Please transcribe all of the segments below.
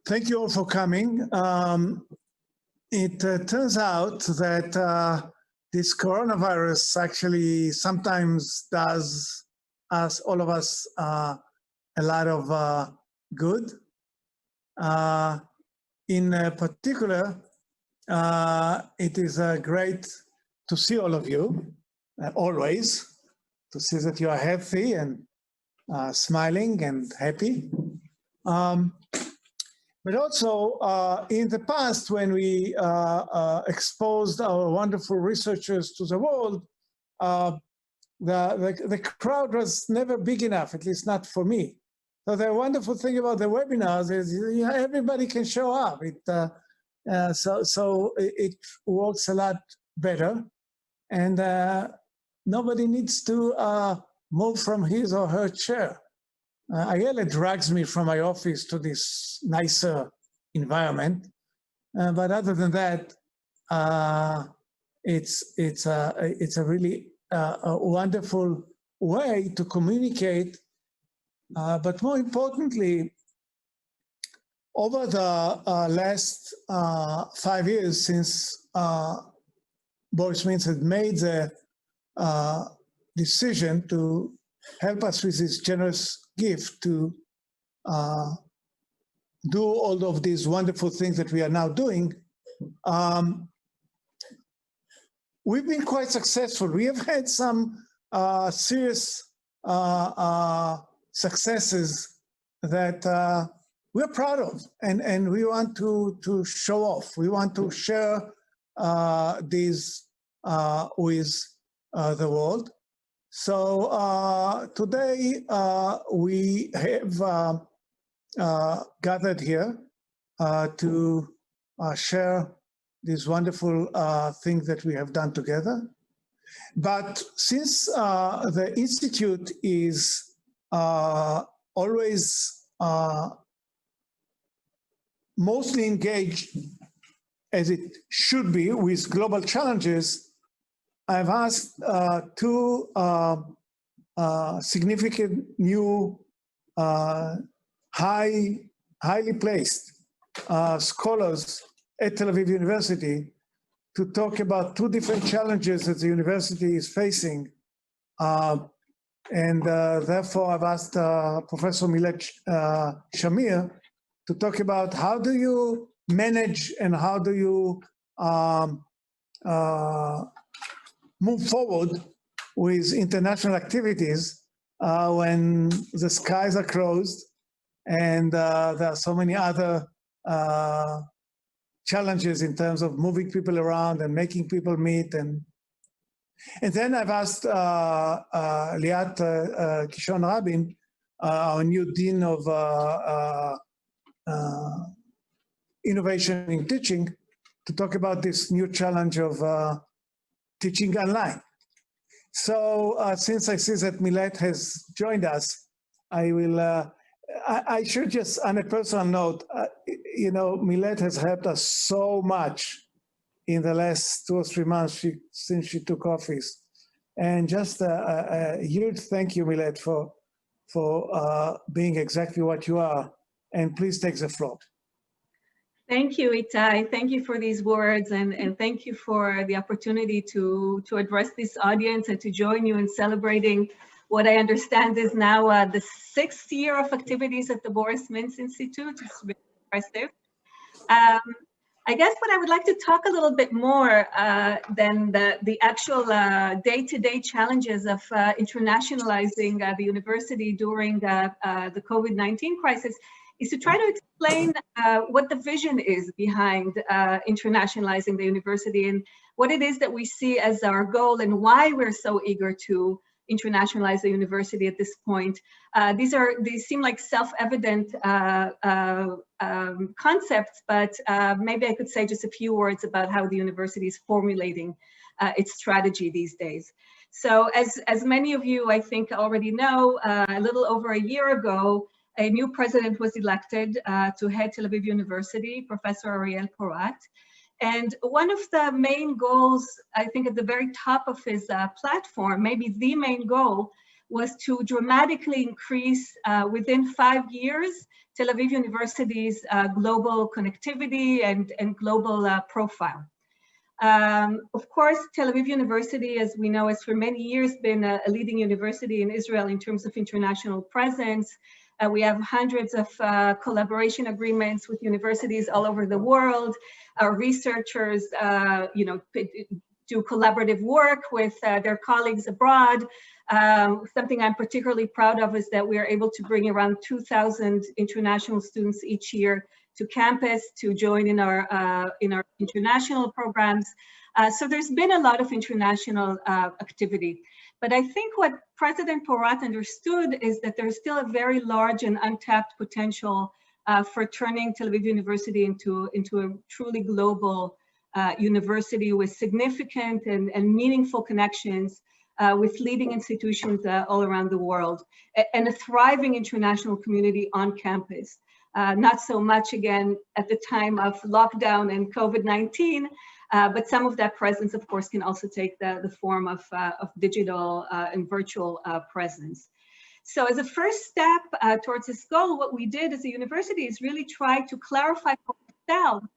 Thank you all for coming. It turns out that this coronavirus actually sometimes does all of us a lot of good. In particular, it is great to see all of you, always, to see that you are healthy and smiling and happy. But also in the past, when we exposed our wonderful researchers to the world, the crowd was never big enough, at least not for me. So the wonderful thing about the webinars is everybody can show up. So it works a lot better, and nobody needs to move from his or her chair. Ayala drags me from my office to this nicer environment, but other than that, it's a really a wonderful way to communicate. But more importantly, over the last 5 years since Boris Mintz had made the decision to help us with this generous gift to do all of these wonderful things that we are now doing, we've been quite successful. We have had some serious successes that we're proud of, and we want to show off. We want to share these with the world. So today we have gathered here to share these wonderful things that we have done together. But since the Institute is always mostly engaged, as it should be, with global challenges, I've asked two significant new, highly placed scholars at Tel Aviv University to talk about two different challenges that the university is facing. And therefore, I've asked Professor Milet Shamir to talk about how do you manage and how do you move forward with international activities when the skies are closed and there are so many other challenges in terms of moving people around and making people meet. And then I've asked Liat Kishon Rabin, our new Dean of Innovation in Teaching, to talk about this new challenge of teaching online. So since I see that Milet has joined us, I will, I should just, on a personal note, you know, Milet has helped us so much in the last 2 or 3 months since she took office. And just a huge thank you, Milet, for being exactly what you are. And please take the floor. Thank you, Itai. Thank you for these words, and thank you for the opportunity to address this audience and to join you in celebrating what I understand is now the 6th year of activities at the Boris Mintz Institute. It's really impressive. I guess what I would like to talk a little bit more than the actual day-to-day challenges of internationalizing the university during the COVID-19 crisis is to try to explain what the vision is behind internationalizing the university and what it is that we see as our goal and why we're so eager to internationalize the university at this point. These seem like self-evident concepts, but maybe I could say just a few words about how the university is formulating its strategy these days. So as many of you, I think, already know, a little over a year ago, a new president was elected to head Tel Aviv University, Professor Ariel Porat. And one of the main goals, I think at the very top of his platform, maybe the main goal, was to dramatically increase within 5 years Tel Aviv University's global connectivity and global profile. Of course, Tel Aviv University, as we know, has for many years been a leading university in Israel in terms of international presence. We have hundreds of collaboration agreements with universities all over the world. Our researchers, do collaborative work with their colleagues abroad. Something I'm particularly proud of is that we are able to bring around 2,000 international students each year to campus to join in our international programs. So there's been a lot of international activity. But I think what President Porat understood is that there's still a very large and untapped potential for turning Tel Aviv University into a truly global university with significant and meaningful connections with leading institutions all around the world, and a thriving international community on campus. Not so much, again, at the time of lockdown and COVID-19, but some of that presence, of course, can also take the form of digital and virtual presence. So as a first step towards this goal, what we did as a university is really try to clarify for ourselves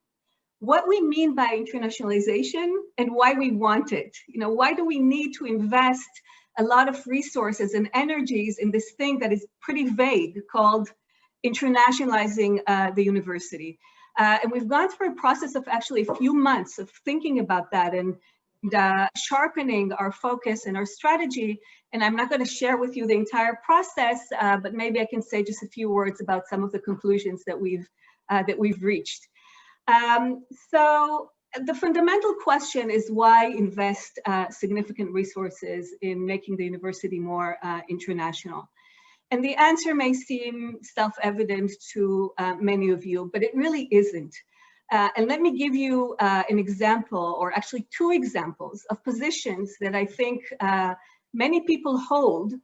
what we mean by internationalization and why we want it. Why do we need to invest a lot of resources and energies in this thing that is pretty vague called internationalizing the university? And we've gone through a process of actually a few months of thinking about that and sharpening our focus and our strategy. And I'm not going to share with you the entire process, but maybe I can say just a few words about some of the conclusions that we've reached. So the fundamental question is, why invest significant resources in making the university more international? And the answer may seem self-evident to many of you, but it really isn't. And let me give you an example, or actually two examples of positions that I think many people hold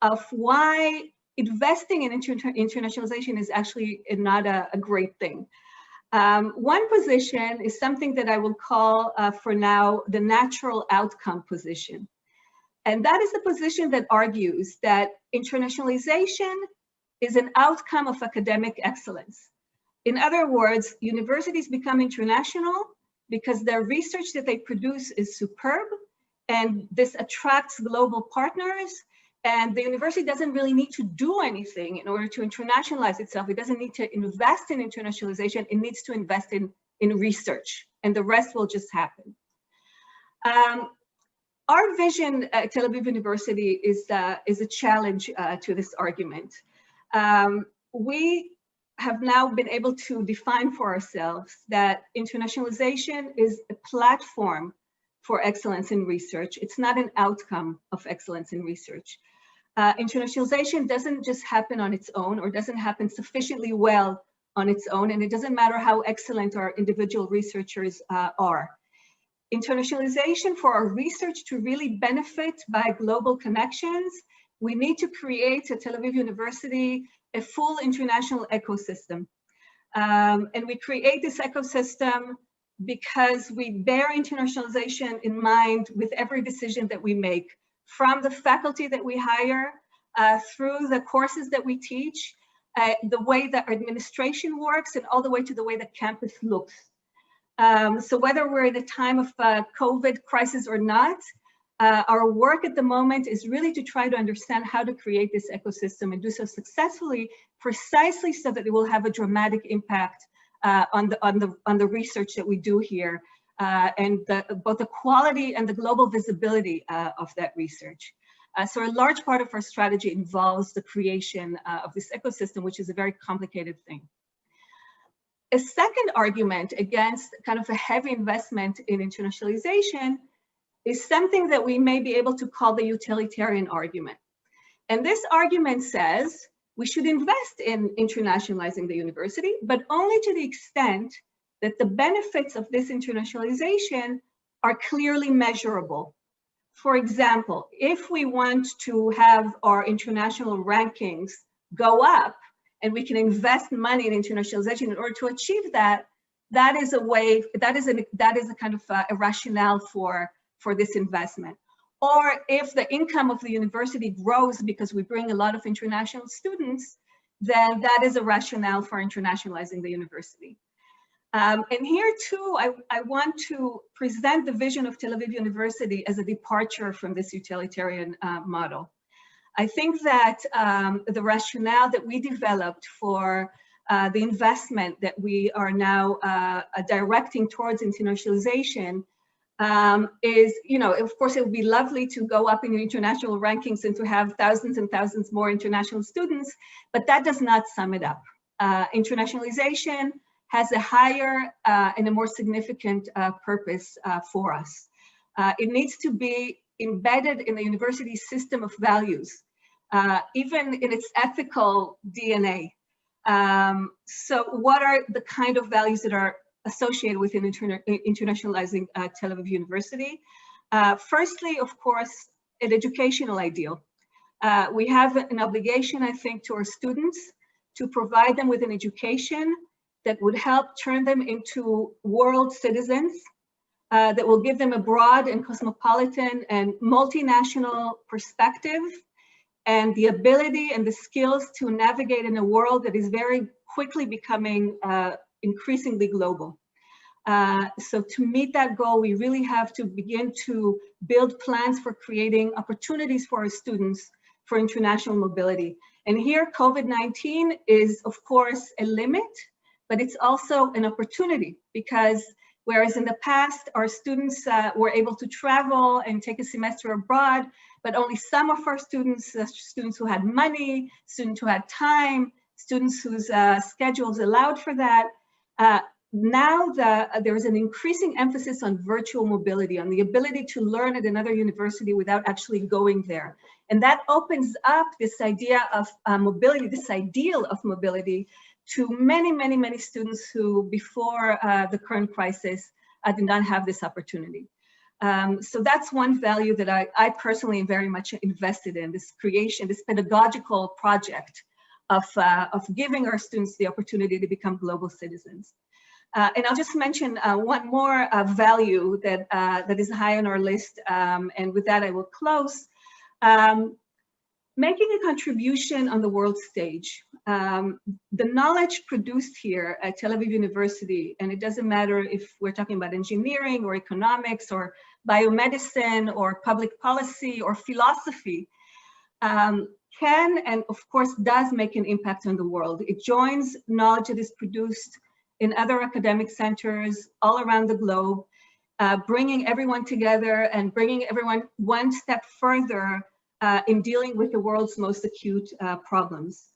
of why investing in internationalization is actually not a great thing. One position is something that I will call for now the natural outcome position. And that is the position that argues that internationalization is an outcome of academic excellence. In other words, universities become international because their research that they produce is superb, and this attracts global partners, and the university doesn't really need to do anything in order to internationalize itself. It doesn't need to invest in internationalization. It needs to invest in research, and the rest will just happen. Our vision at Tel Aviv University is a challenge to this argument. We have now been able to define for ourselves that internationalization is a platform for excellence in research. It's not an outcome of excellence in research. Internationalization doesn't just happen on its own, or doesn't happen sufficiently well on its own, and it doesn't matter how excellent our individual researchers are. Internationalization, for our research to really benefit by global connections, we need to create at Tel Aviv University a full international ecosystem. And we create this ecosystem because we bear internationalization in mind with every decision that we make, from the faculty that we hire, through the courses that we teach, the way that administration works, and all the way to the way that campus looks. So whether we're in a time of COVID crisis or not, our work at the moment is really to try to understand how to create this ecosystem and do so successfully, precisely so that it will have a dramatic impact on the research that we do here, and both the quality and the global visibility of that research. So a large part of our strategy involves the creation of this ecosystem, which is a very complicated thing. A second argument against kind of a heavy investment in internationalization is something that we may be able to call the utilitarian argument. And this argument says we should invest in internationalizing the university, but only to the extent that the benefits of this internationalization are clearly measurable. For example, if we want to have our international rankings go up, and we can invest money in internationalization in order to achieve that, that is a way, that is a kind of a rationale for this investment. or if the income of the university grows because we bring a lot of international students, then that is a rationale for internationalizing the university. And here too, I want to present the vision of Tel Aviv University as a departure from this utilitarian model. I think that the rationale that we developed for the investment that we are now directing towards internationalization is, of course, it would be lovely to go up in the international rankings and to have thousands and thousands more international students, but that does not sum it up. Internationalization has a higher and a more significant purpose for us. It needs to be embedded in the university system of values, even in its ethical DNA. So what are the kind of values that are associated with internationalizing Tel Aviv University? Firstly, of course, an educational ideal. We have an obligation, I think, to our students to provide them with an education that would help turn them into world citizens, that will give them a broad and cosmopolitan and multinational perspective, and the ability and the skills to navigate in a world that is very quickly becoming increasingly global. So to meet that goal, we really have to begin to build plans for creating opportunities for our students for international mobility. And here, COVID-19 is, of course, a limit, but it's also an opportunity, because whereas in the past, our students were able to travel and take a semester abroad, but only some of our students, students who had money, students who had time, students whose schedules allowed for that. Now there is an increasing emphasis on virtual mobility, on the ability to learn at another university without actually going there. And that opens up this idea of mobility, this ideal of mobility, to many, many, many students who before the current crisis did not have this opportunity. So that's one value that I personally am very much invested in, this creation, this pedagogical project of giving our students the opportunity to become global citizens. And I'll just mention one more value that is high on our list, and with that I will close. Making a contribution on the world stage. The knowledge produced here at Tel Aviv University, and it doesn't matter if we're talking about engineering or economics or biomedicine or public policy or philosophy, can and of course does make an impact on the world. It joins knowledge that is produced in other academic centers all around the globe, bringing everyone together and bringing everyone one step further in dealing with the world's most acute problems.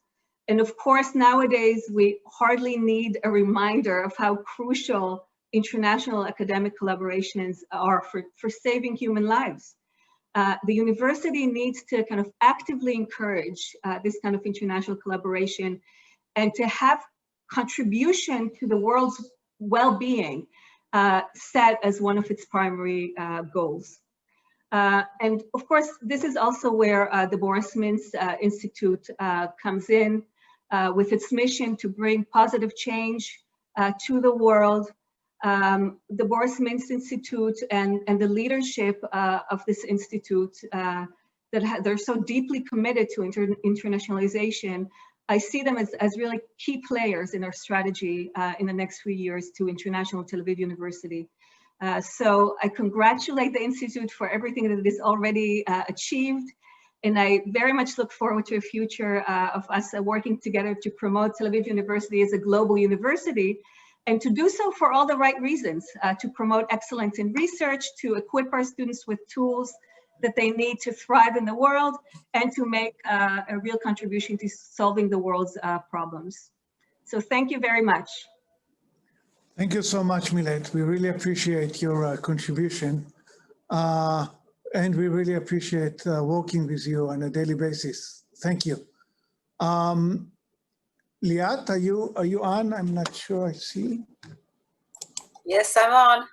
And of course, nowadays, we hardly need a reminder of how crucial international academic collaborations are for saving human lives. The university needs to kind of actively encourage this kind of international collaboration and to have contribution to the world's well-being set as one of its primary goals. And of course, this is also where the Boris Mintz Institute comes in with its mission to bring positive change to the world. The Boris Mintz Institute and the leadership of this institute they're so deeply committed to internationalization. I see them as really key players in our strategy in the next few years to international Tel Aviv University. So I congratulate the Institute for everything that it has already achieved. And I very much look forward to a future of us working together to promote Tel Aviv University as a global university, and to do so for all the right reasons, to promote excellence in research, to equip our students with tools that they need to thrive in the world, and to make a real contribution to solving the world's problems. So thank you very much. Thank you so much, Milet. We really appreciate your contribution. And we really appreciate working with you on a daily basis. Thank you. Liat, are you on? I'm not sure I see. Yes, I'm on.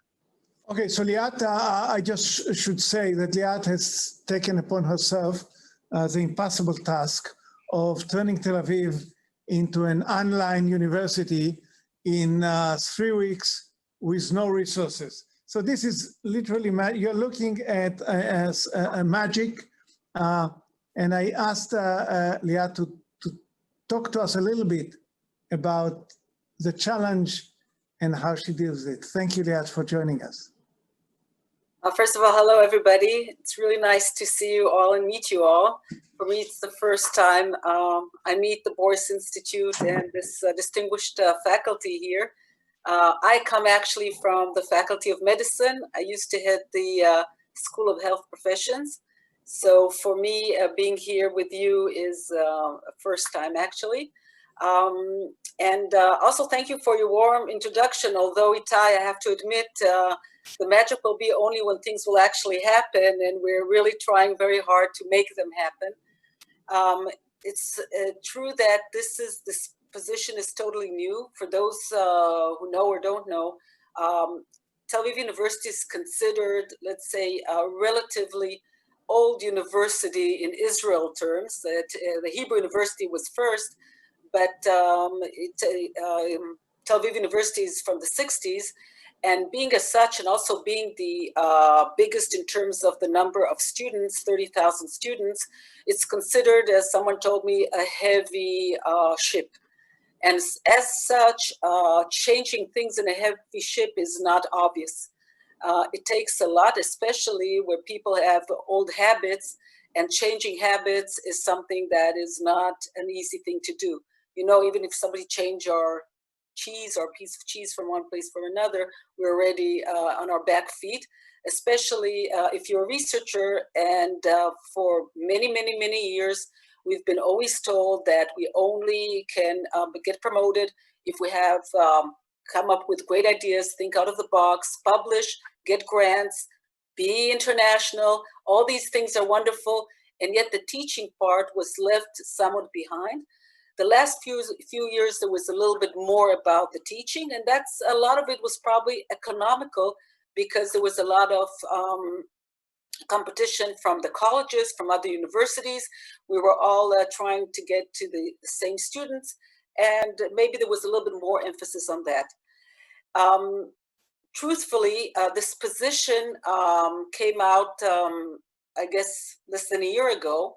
Okay, so Liat, I just should say that Liat has taken upon herself the impossible task of turning Tel Aviv into an online university in 3 weeks with no resources. So this is literally, you're looking at as a magic. And I asked Liat to talk to us a little bit about the challenge and how she deals with it. Thank you, Liat, for joining us. First of all, hello, everybody. It's really nice to see you all and meet you all. For me, it's the first time I meet the Boyce Institute and this distinguished faculty here. I come actually from the Faculty of Medicine. I used to head the School of Health Professions. So for me, being here with you is a first time, actually. And also thank you for your warm introduction. Although, Itai, I have to admit, the magic will be only when things will actually happen, and we're really trying very hard to make them happen. It's true that this position is totally new. For those who know or don't know, Tel Aviv University is considered, let's say, a relatively old university in Israel terms. The Hebrew University was first, but Tel Aviv University is from the 60s. And being as such, and also being the biggest in terms of the number of students, 30,000 students, it's considered, as someone told me, a heavy ship. And as such, changing things in a heavy ship is not obvious. It takes a lot, especially where people have old habits, and changing habits is something that is not an easy thing to do. You know, even if somebody change our cheese or piece of cheese from one place for another, we're already on our back feet, especially if you're a researcher. And for many, many, many years, we've been always told that we only can get promoted if we have come up with great ideas, think out of the box, publish, get grants, be international. All these things are wonderful. And yet the teaching part was left somewhat behind. The last few years, there was a little bit more about the teaching, and that's a lot of it was probably economical, because there was a lot of competition from the colleges, from other universities. We were all trying to get to the same students, and maybe there was a little bit more emphasis on that. Truthfully, this position came out, I guess, less than a year ago.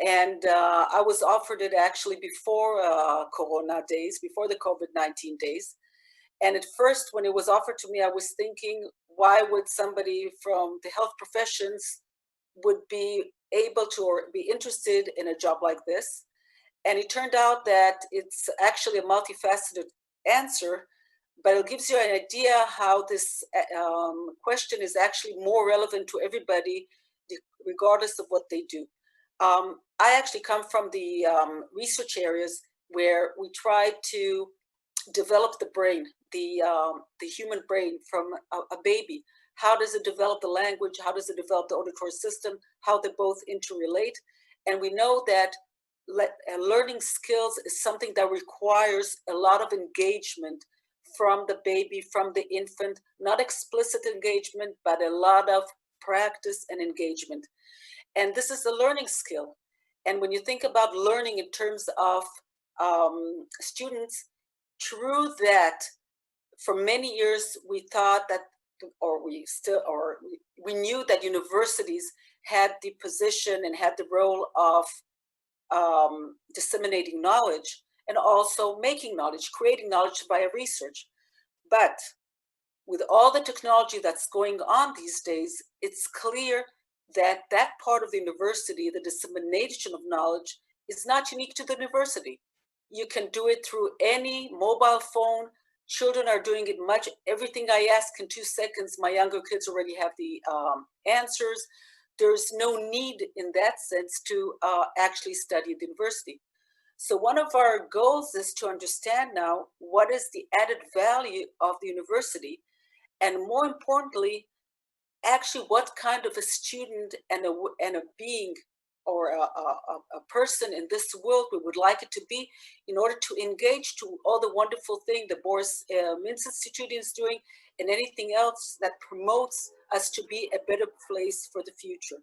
And I was offered it actually before Corona days, before the COVID-19 days. And at first, when it was offered to me, I was thinking, why would somebody from the health professions would be able to or be interested in a job like this? And it turned out that it's actually a multifaceted answer, but it gives you an idea how this question is actually more relevant to everybody, regardless of what they do. I actually come from the research areas where we try to develop the brain, the human brain from a baby. How does it develop the language? How does it develop the auditory system? How they both interrelate? And we know that learning skills is something that requires a lot of engagement from the baby, from the infant, not explicit engagement, but a lot of practice and engagement. And this is a learning skill. And when you think about learning in terms of students, true that for many years we thought that, we knew that universities had the position and had the role of disseminating knowledge and also making knowledge, creating knowledge via research. But with all the technology that's going on these days, it's clear that that part of the university, the dissemination of knowledge, is not unique to the university. You can do it through any mobile phone. Children are doing it much. Everything I ask in 2 seconds, my younger kids already have the answers. There's no need in that sense to actually study at the university. So one of our goals is to understand now what is the added value of the university, and more importantly, actually what kind of a student and a being or a person in this world we would like it to be, in order to engage to all the wonderful thing the Boris Mintz Institute is doing, and anything else that promotes us to be a better place for the future.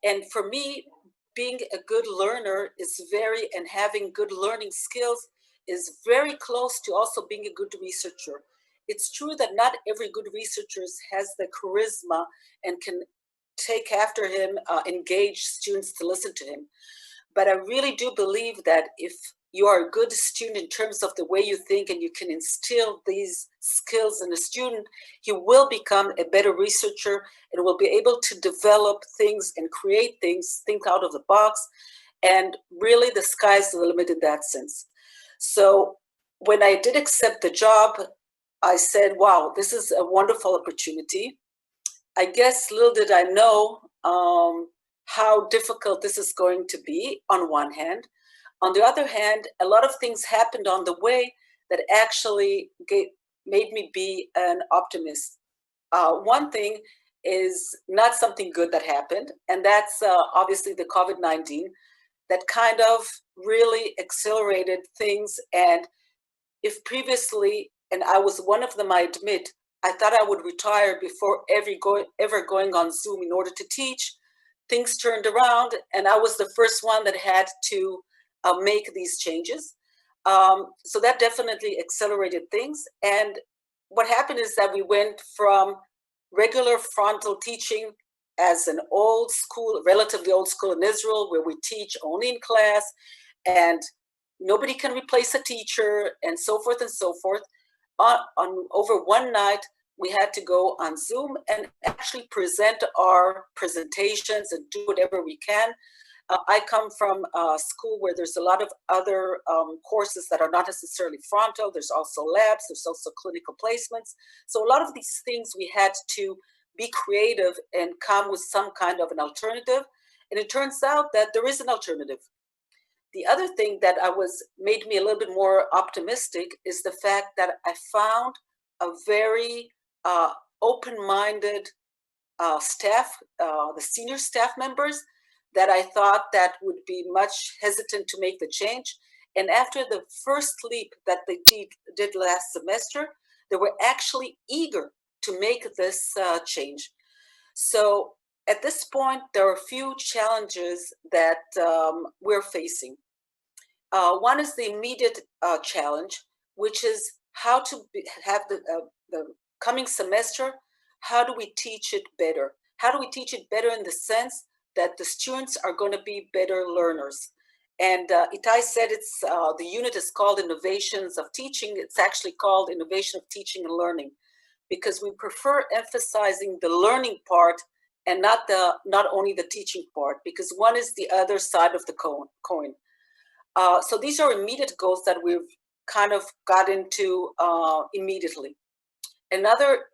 And for me, being a good learner and having good learning skills is very close to also being a good researcher. it's true that not every good researcher has the charisma and can take after him, engage students to listen to him. But I really do believe that if you are a good student in terms of the way you think and you can instill these skills in a student, he will become a better researcher and will be able to develop things and create things, think out of the box. And really the sky's the limit in that sense. So when I did accept the job, I said, wow, this is a wonderful opportunity. I guess little did I know how difficult this is going to be on one hand. On the other hand, a lot of things happened on the way that actually made me be an optimist. One thing is not something good that happened, and that's obviously the COVID-19 that kind of really accelerated things. And if previously, and I was one of them, I admit, I thought I would retire before ever going on Zoom in order to teach, things turned around, and I was the first one that had to make these changes. So that definitely accelerated things. And what happened is that we went from regular frontal teaching as an old school, relatively old school in Israel, where we teach only in class and nobody can replace a teacher and so forth and so forth. Over one night, we had to go on Zoom and actually present our presentations and do whatever we can. I come from a school where there's a lot of other courses that are not necessarily frontal. There's also labs, there's also clinical placements. So a lot of these things we had to be creative and come with some kind of an alternative. And it turns out that there is an alternative. The other thing that made me a little bit more optimistic is the fact that I found a very open-minded staff, the senior staff members, that I thought that would be much hesitant to make the change. And after the first leap that they did last semester, they were actually eager to make this change. So at this point, there are a few challenges that we're facing. One is the immediate challenge, which is how to have the coming semester, how do we teach it better? How do we teach it better in the sense that the students are going to be better learners? And Itai said the unit is called Innovations of Teaching. It's actually called Innovation of Teaching and Learning, because we prefer emphasizing the learning part and not only the teaching part, because one is the other side of the coin. So these are immediate goals that we've kind of got into immediately. Another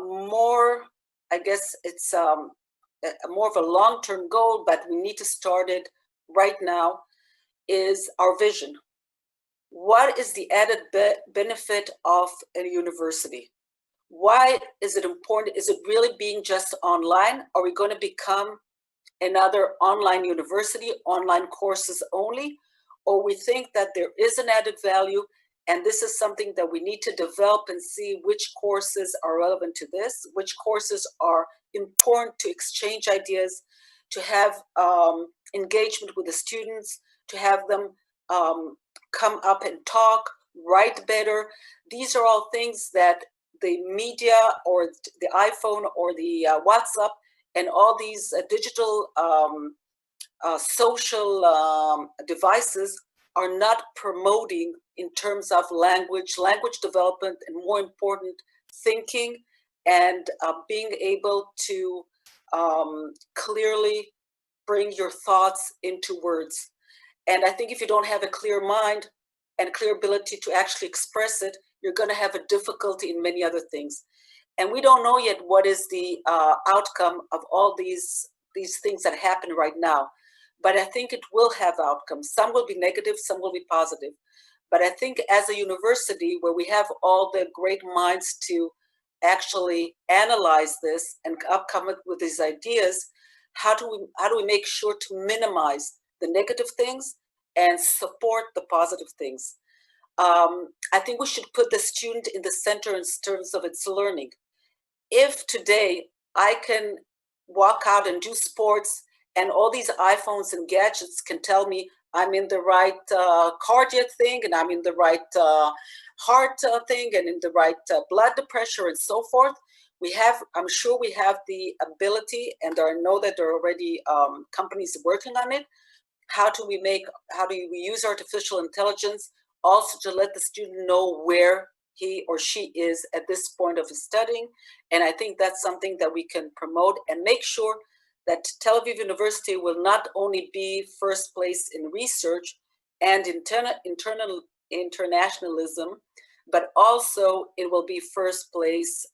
more, I guess it's more of a long-term goal, but we need to start it right now, is our vision. What is the added benefit of a university? Why is it important? Is it really being just online? Are we going to become another online university, online courses only? Or we think that there is an added value, and this is something that we need to develop and see which courses are relevant to this, which courses are important to exchange ideas, to have engagement with the students, to have them come up and talk, write better. These are all things that the media or the iPhone or the WhatsApp and all these digital social devices are not promoting in terms of language development, and more important, thinking and being able to clearly bring your thoughts into words. And I think if you don't have a clear mind and clear ability to actually express it, you're going to have a difficulty in many other things. And we don't know yet what is the outcome of all these things that happen right now. But I think it will have outcomes. Some will be negative, some will be positive. But I think as a university where we have all the great minds to actually analyze this and come up with these ideas, how do we make sure to minimize the negative things and support the positive things? I think we should put the student in the center in terms of its learning. If today I can walk out and do sports and all these iPhones and gadgets can tell me I'm in the right cardiac thing, and I'm in the right heart thing, and in the right blood pressure, and so forth. I'm sure we have the ability, and I know that there are already companies working on it. How do we use artificial intelligence also to let the student know where he or she is at this point of his studying? And I think that's something that we can promote and make sure that Tel Aviv University will not only be first place in research and internationalism, but also it will be first place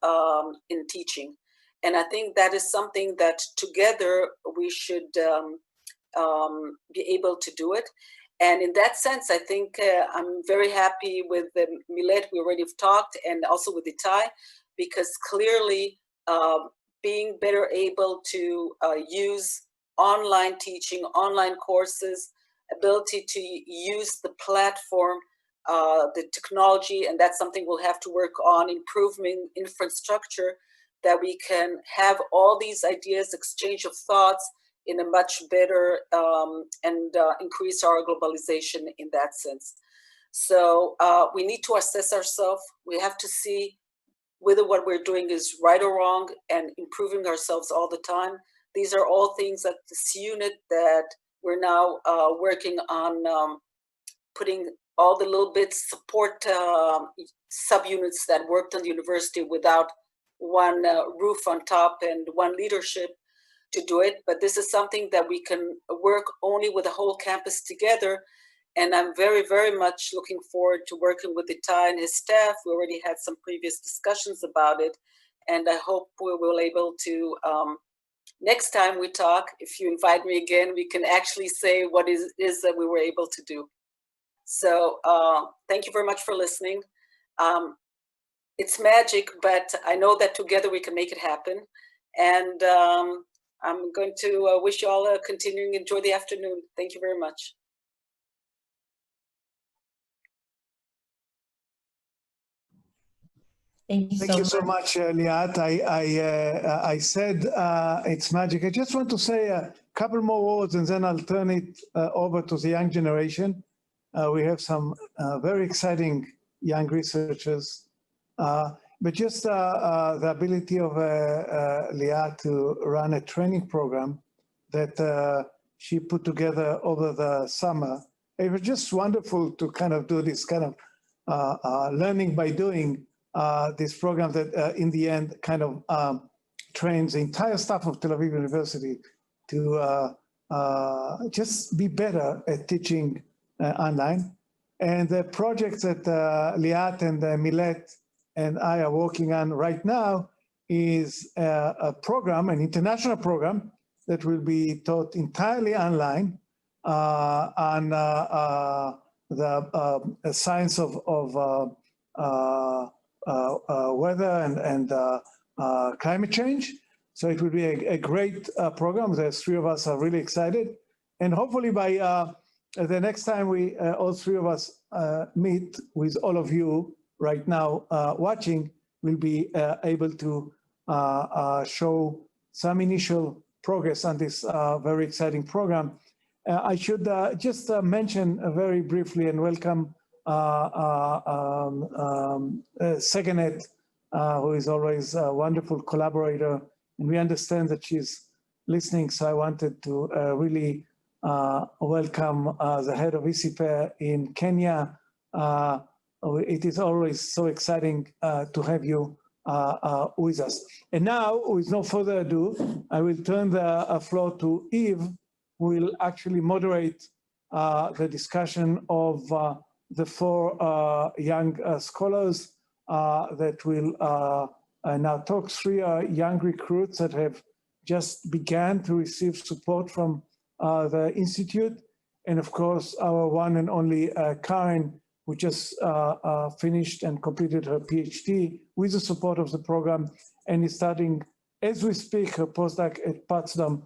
in teaching. And I think that is something that together we should be able to do it. And in that sense, I think I'm very happy with Milet, we already have talked, and also with Itai, because clearly being better able to use online teaching, online courses, ability to use the platform, the technology, and that's something we'll have to work on, improving infrastructure, that we can have all these ideas, exchange of thoughts in a much better and increase our globalization in that sense. So we need to assess ourselves. We have to see whether what we're doing is right or wrong, and improving ourselves all the time. These are all things that this unit that we're now working on putting all the little bits support subunits that worked on the university without one roof on top and one leadership to do it. But this is something that we can work only with the whole campus together. And I'm very, very much looking forward to working with Itai and his staff. We already had some previous discussions about it. And I hope we will be able to, next time we talk, if you invite me again, we can actually say what is that we were able to do. So thank you very much for listening. It's magic, but I know that together we can make it happen. And I'm going to wish you all a continuing enjoy the afternoon. Thank you very much. Thank you so much, Liat. I said it's magic. I just want to say a couple more words, and then I'll turn it over to the young generation. We have some very exciting young researchers, but just the ability of Liat to run a training program that she put together over the summer. It was just wonderful to kind of do this kind of learning by doing. This program that in the end kind of trains the entire staff of Tel Aviv University to just be better at teaching online. And the project that Liat and Milet and I are working on right now is a program, an international program that will be taught entirely online on the science of weather and climate change. So it will be a great program. The three of us are really excited. And hopefully by the next time we, all three of us meet with all of you right now watching, we'll be able to show some initial progress on this very exciting program. I should just mention very briefly and welcome Segenet, who is always a wonderful collaborator, and we understand that she's listening, so I wanted to really welcome the head of ICIPE in Kenya. It is always so exciting to have you with us. And now, with no further ado, I will turn the floor to Eve, who will actually moderate the discussion of the four young scholars that will now talk. Three young recruits that have just began to receive support from the Institute. And of course, our one and only Karen, who just finished and completed her PhD with the support of the program and is starting, as we speak, her postdoc at Potsdam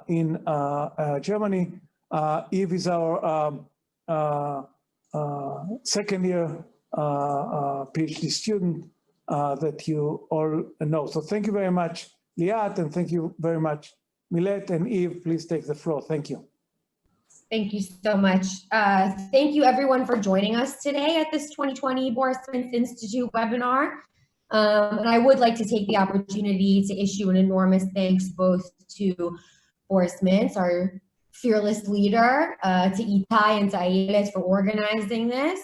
in Germany. Eve is our second year PhD student that you all know. So thank you very much, Liat, and thank you very much, Milet. And Eve, please take the floor. Thank you. Thank you so much. Thank you everyone for joining us today at this 2020 Boris Smith Institute webinar. And I would like to take the opportunity to issue an enormous thanks both to Boris Mintz, our fearless leader, to Itai and to Ayelet for organizing this,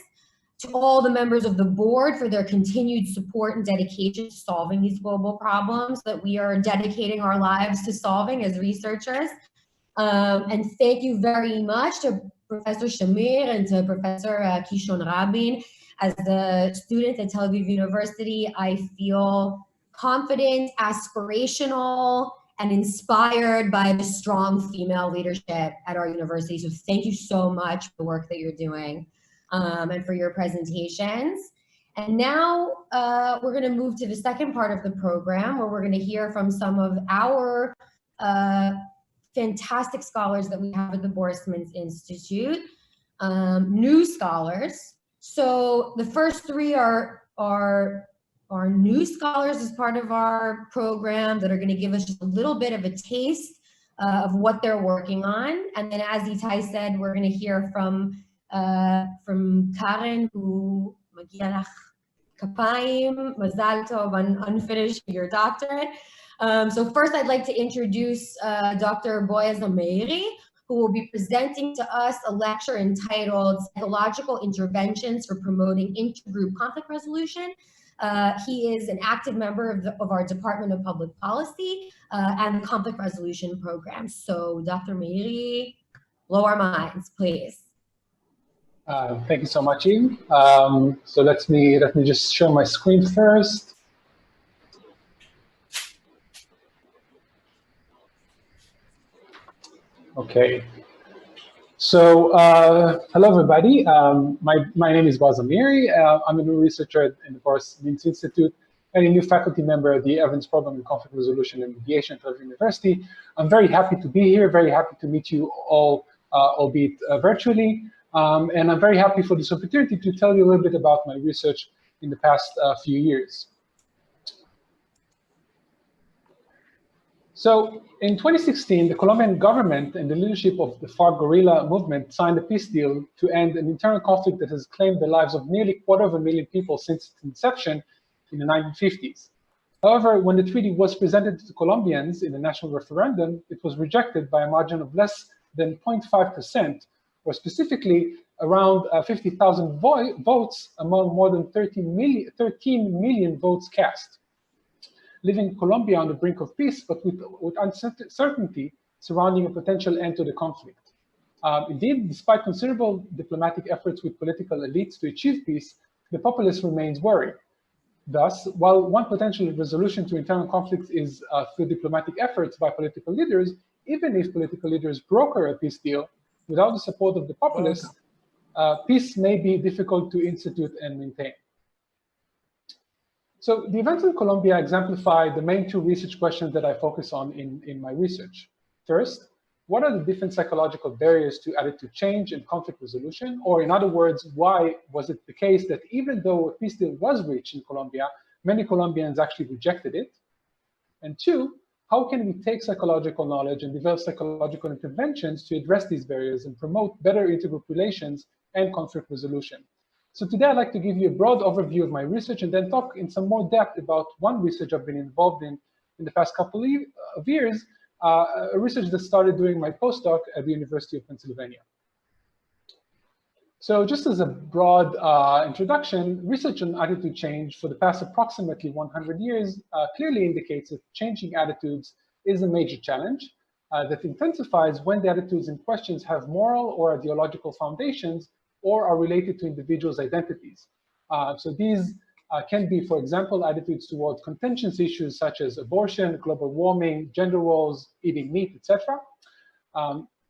to all the members of the board for their continued support and dedication to solving these global problems that we are dedicating our lives to solving as researchers. And thank you very much to Professor Shamir and to Professor Kishon Rabin. As a student at Tel Aviv University, I feel confident, aspirational, and inspired by the strong female leadership at our university. So thank you so much for the work that you're doing and for your presentations. And now we're going to move to the second part of the program, where we're going to hear from some of our fantastic scholars that we have at the Boris Mintz Institute, new scholars. So the first three are new scholars as part of our program that are going to give us just a little bit of a taste of what they're working on. And then, as Itai said, we're going to hear from Karen, who Magialach Kapayim, Mazal Tov, unfinished your doctorate. So first, I'd like to introduce Dr. Boaz Meiri, who will be presenting to us a lecture entitled Psychological Interventions for Promoting Intergroup Conflict Resolution. He is an active member of our Department of Public Policy and the Conflict Resolution Program. So Dr. Meiri, blow our minds, please. Thank you so much, Eve. So let me just share my screen first. Okay. So hello, everybody. My name is Boaz Meiri. I'm a new researcher in the Boris Mintz Institute and a new faculty member at the Evans Program in Conflict Resolution and Mediation at Tel Aviv University. I'm very happy to be here, very happy to meet you all, albeit virtually. And I'm very happy for this opportunity to tell you a little bit about my research in the past few years. So in 2016, the Colombian government and the leadership of the FARC guerrilla movement signed a peace deal to end an internal conflict that has claimed the lives of nearly 250,000 people since its inception in the 1950s. However, when the treaty was presented to the Colombians in the national referendum, it was rejected by a margin of less than 0.5%, or specifically around 50,000 votes among more than 13 million votes cast, leaving Colombia on the brink of peace, but with uncertainty surrounding a potential end to the conflict. Indeed, despite considerable diplomatic efforts with political elites to achieve peace, the populace remains worried. Thus, while one potential resolution to internal conflicts is through diplomatic efforts by political leaders, even if political leaders broker a peace deal, without the support of the populace, peace may be difficult to institute and maintain. So the events in Colombia exemplify the main two research questions that I focus on in my research. First, what are the different psychological barriers to attitude change and conflict resolution? Or in other words, why was it the case that even though a peace deal was reached in Colombia, many Colombians actually rejected it? And two, how can we take psychological knowledge and develop psychological interventions to address these barriers and promote better intergroup relations and conflict resolution? So today I'd like to give you a broad overview of my research and then talk in some more depth about one research I've been involved in the past couple of years, a research that started during my postdoc at the University of Pennsylvania. So just as a broad introduction, research on attitude change for the past approximately 100 years clearly indicates that changing attitudes is a major challenge that intensifies when the attitudes in questions have moral or ideological foundations or are related to individuals' identities. So these can be, for example, attitudes towards contentious issues such as abortion, global warming, gender roles, eating meat, etc.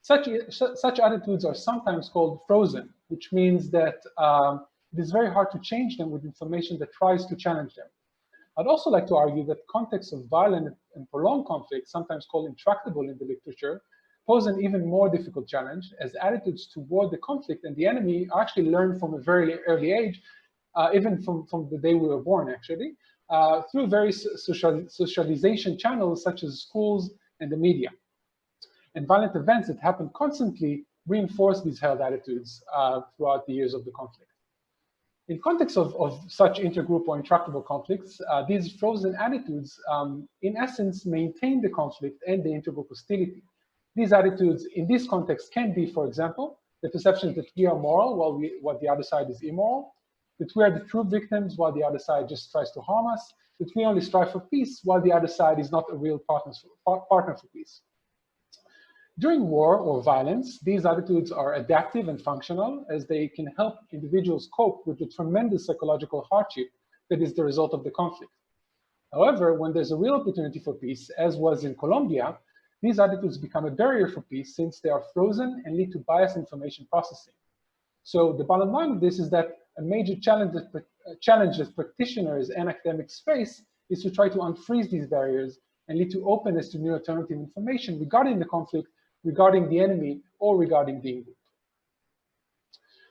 Such attitudes are sometimes called frozen, which means that it is very hard to change them with information that tries to challenge them. I'd also like to argue that contexts of violent and prolonged conflict, sometimes called intractable in the literature, pose an even more difficult challenge, as attitudes toward the conflict and the enemy are actually learned from a very early age, even from the day we were born, actually, through various socialization channels such as schools and the media. And violent events that happen constantly reinforced these held attitudes throughout the years of the conflict. In context of such intergroup or intractable conflicts, these frozen attitudes, in essence, maintain the conflict and the intergroup hostility. These attitudes in this context can be, for example, the perception that we are moral while the other side is immoral, that we are the true victims while the other side just tries to harm us, that we only strive for peace while the other side is not a real partner for peace. During war or violence, these attitudes are adaptive and functional, as they can help individuals cope with the tremendous psychological hardship that is the result of the conflict. However, when there's a real opportunity for peace, as was in Colombia, these attitudes become a barrier for peace since they are frozen and lead to biased information processing. So the bottom line of this is that a major challenge that practitioners and academics face is to try to unfreeze these barriers and lead to openness to new alternative information regarding the conflict, regarding the enemy, or regarding the in-group.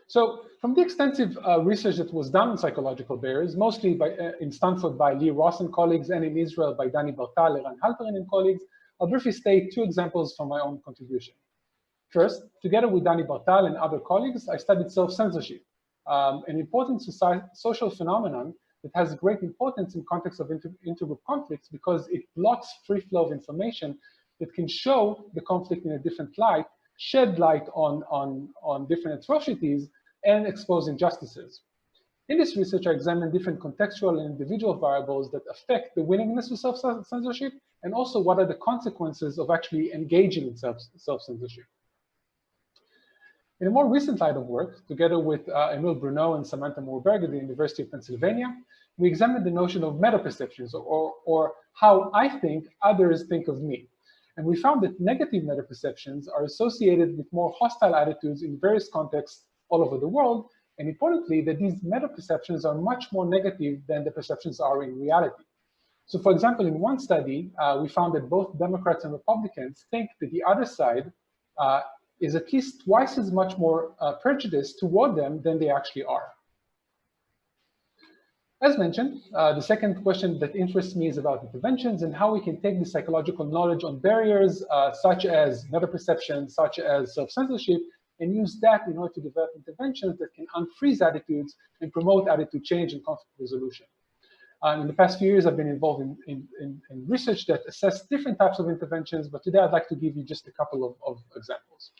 So from the extensive research that was done on psychological barriers, mostly in Stanford by Lee Ross and colleagues, and in Israel by Dani Bartal, Eran Halperin and colleagues, I'll briefly state two examples from my own contribution. First, together with Dani Bartal and other colleagues, I studied self-censorship, an important social phenomenon that has great importance in context of intergroup conflicts because it blocks free flow of information that can show the conflict in a different light, shed light on different atrocities, and expose injustices. In this research, I examined different contextual and individual variables that affect the willingness to self-censorship, and also what are the consequences of actually engaging in self-censorship. In a more recent line of work, together with Emil Bruneau and Samantha Moorberg at the University of Pennsylvania, we examined the notion of meta-perceptions, or how I think others think of me. And we found that negative meta-perceptions are associated with more hostile attitudes in various contexts all over the world, and importantly, that these meta-perceptions are much more negative than the perceptions are in reality. So for example, in one study, we found that both Democrats and Republicans think that the other side is at least twice as much more prejudiced toward them than they actually are. As mentioned, the second question that interests me is about interventions and how we can take the psychological knowledge on barriers such as meta-perception, such as self-censorship, and use that in order to develop interventions that can unfreeze attitudes and promote attitude change and conflict resolution. In the past few years, I've been involved in research that assess different types of interventions, but today I'd like to give you just a couple of examples.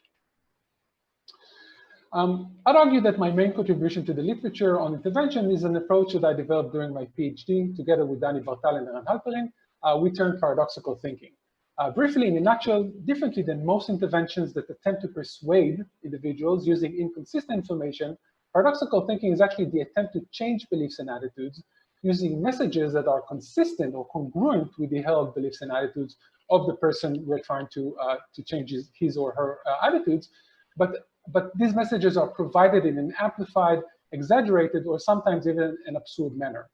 I'd argue that my main contribution to the literature on intervention is an approach that I developed during my PhD together with Dani Bartal and Eran Halperin. We termed paradoxical thinking. Briefly, in a nutshell, differently than most interventions that attempt to persuade individuals using inconsistent information, paradoxical thinking is actually the attempt to change beliefs and attitudes using messages that are consistent or congruent with the held beliefs and attitudes of the person we're trying to change his or her attitudes. But these messages are provided in an amplified, exaggerated, or sometimes even an absurd manner.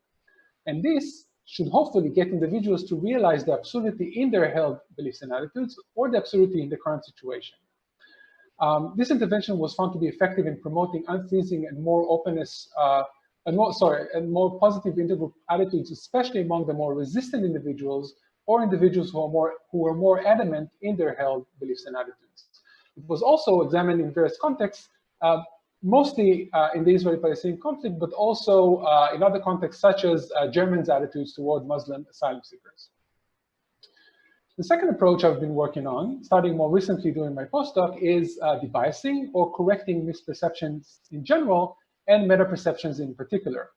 And this should hopefully get individuals to realize the absurdity in their held beliefs and attitudes or the absurdity in the current situation. This intervention was found to be effective in promoting unfreezing and more openness, and more positive intergroup attitudes, especially among the more resistant individuals or individuals who are more adamant in their held beliefs and attitudes. It was also examined in various contexts, mostly in the Israeli-Palestinian conflict, but also in other contexts, such as Germans' attitudes toward Muslim asylum seekers. The second approach I've been working on, starting more recently during my postdoc, is debiasing or correcting misperceptions in general and meta-perceptions in particular.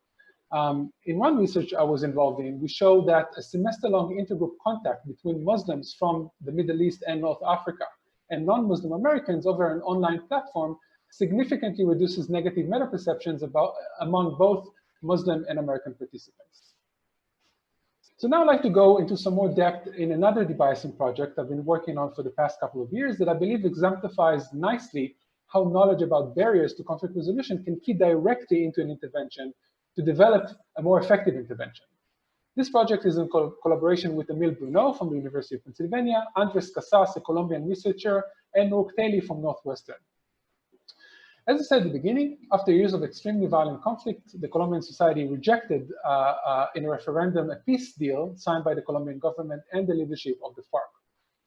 In one research I was involved in, we showed that a semester-long intergroup contact between Muslims from the Middle East and North Africa and non-Muslim Americans over an online platform significantly reduces negative meta-perceptions among both Muslim and American participants. So now I'd like to go into some more depth in another debiasing project I've been working on for the past couple of years that I believe exemplifies nicely how knowledge about barriers to conflict resolution can feed directly into an intervention to develop a more effective intervention. This project is in collaboration with Emil Bruneau from the University of Pennsylvania, Andres Casas, a Colombian researcher, and Noor Kteili from Northwestern. As I said at the beginning, after years of extremely violent conflict, the Colombian society rejected in a referendum a peace deal signed by the Colombian government and the leadership of the FARC.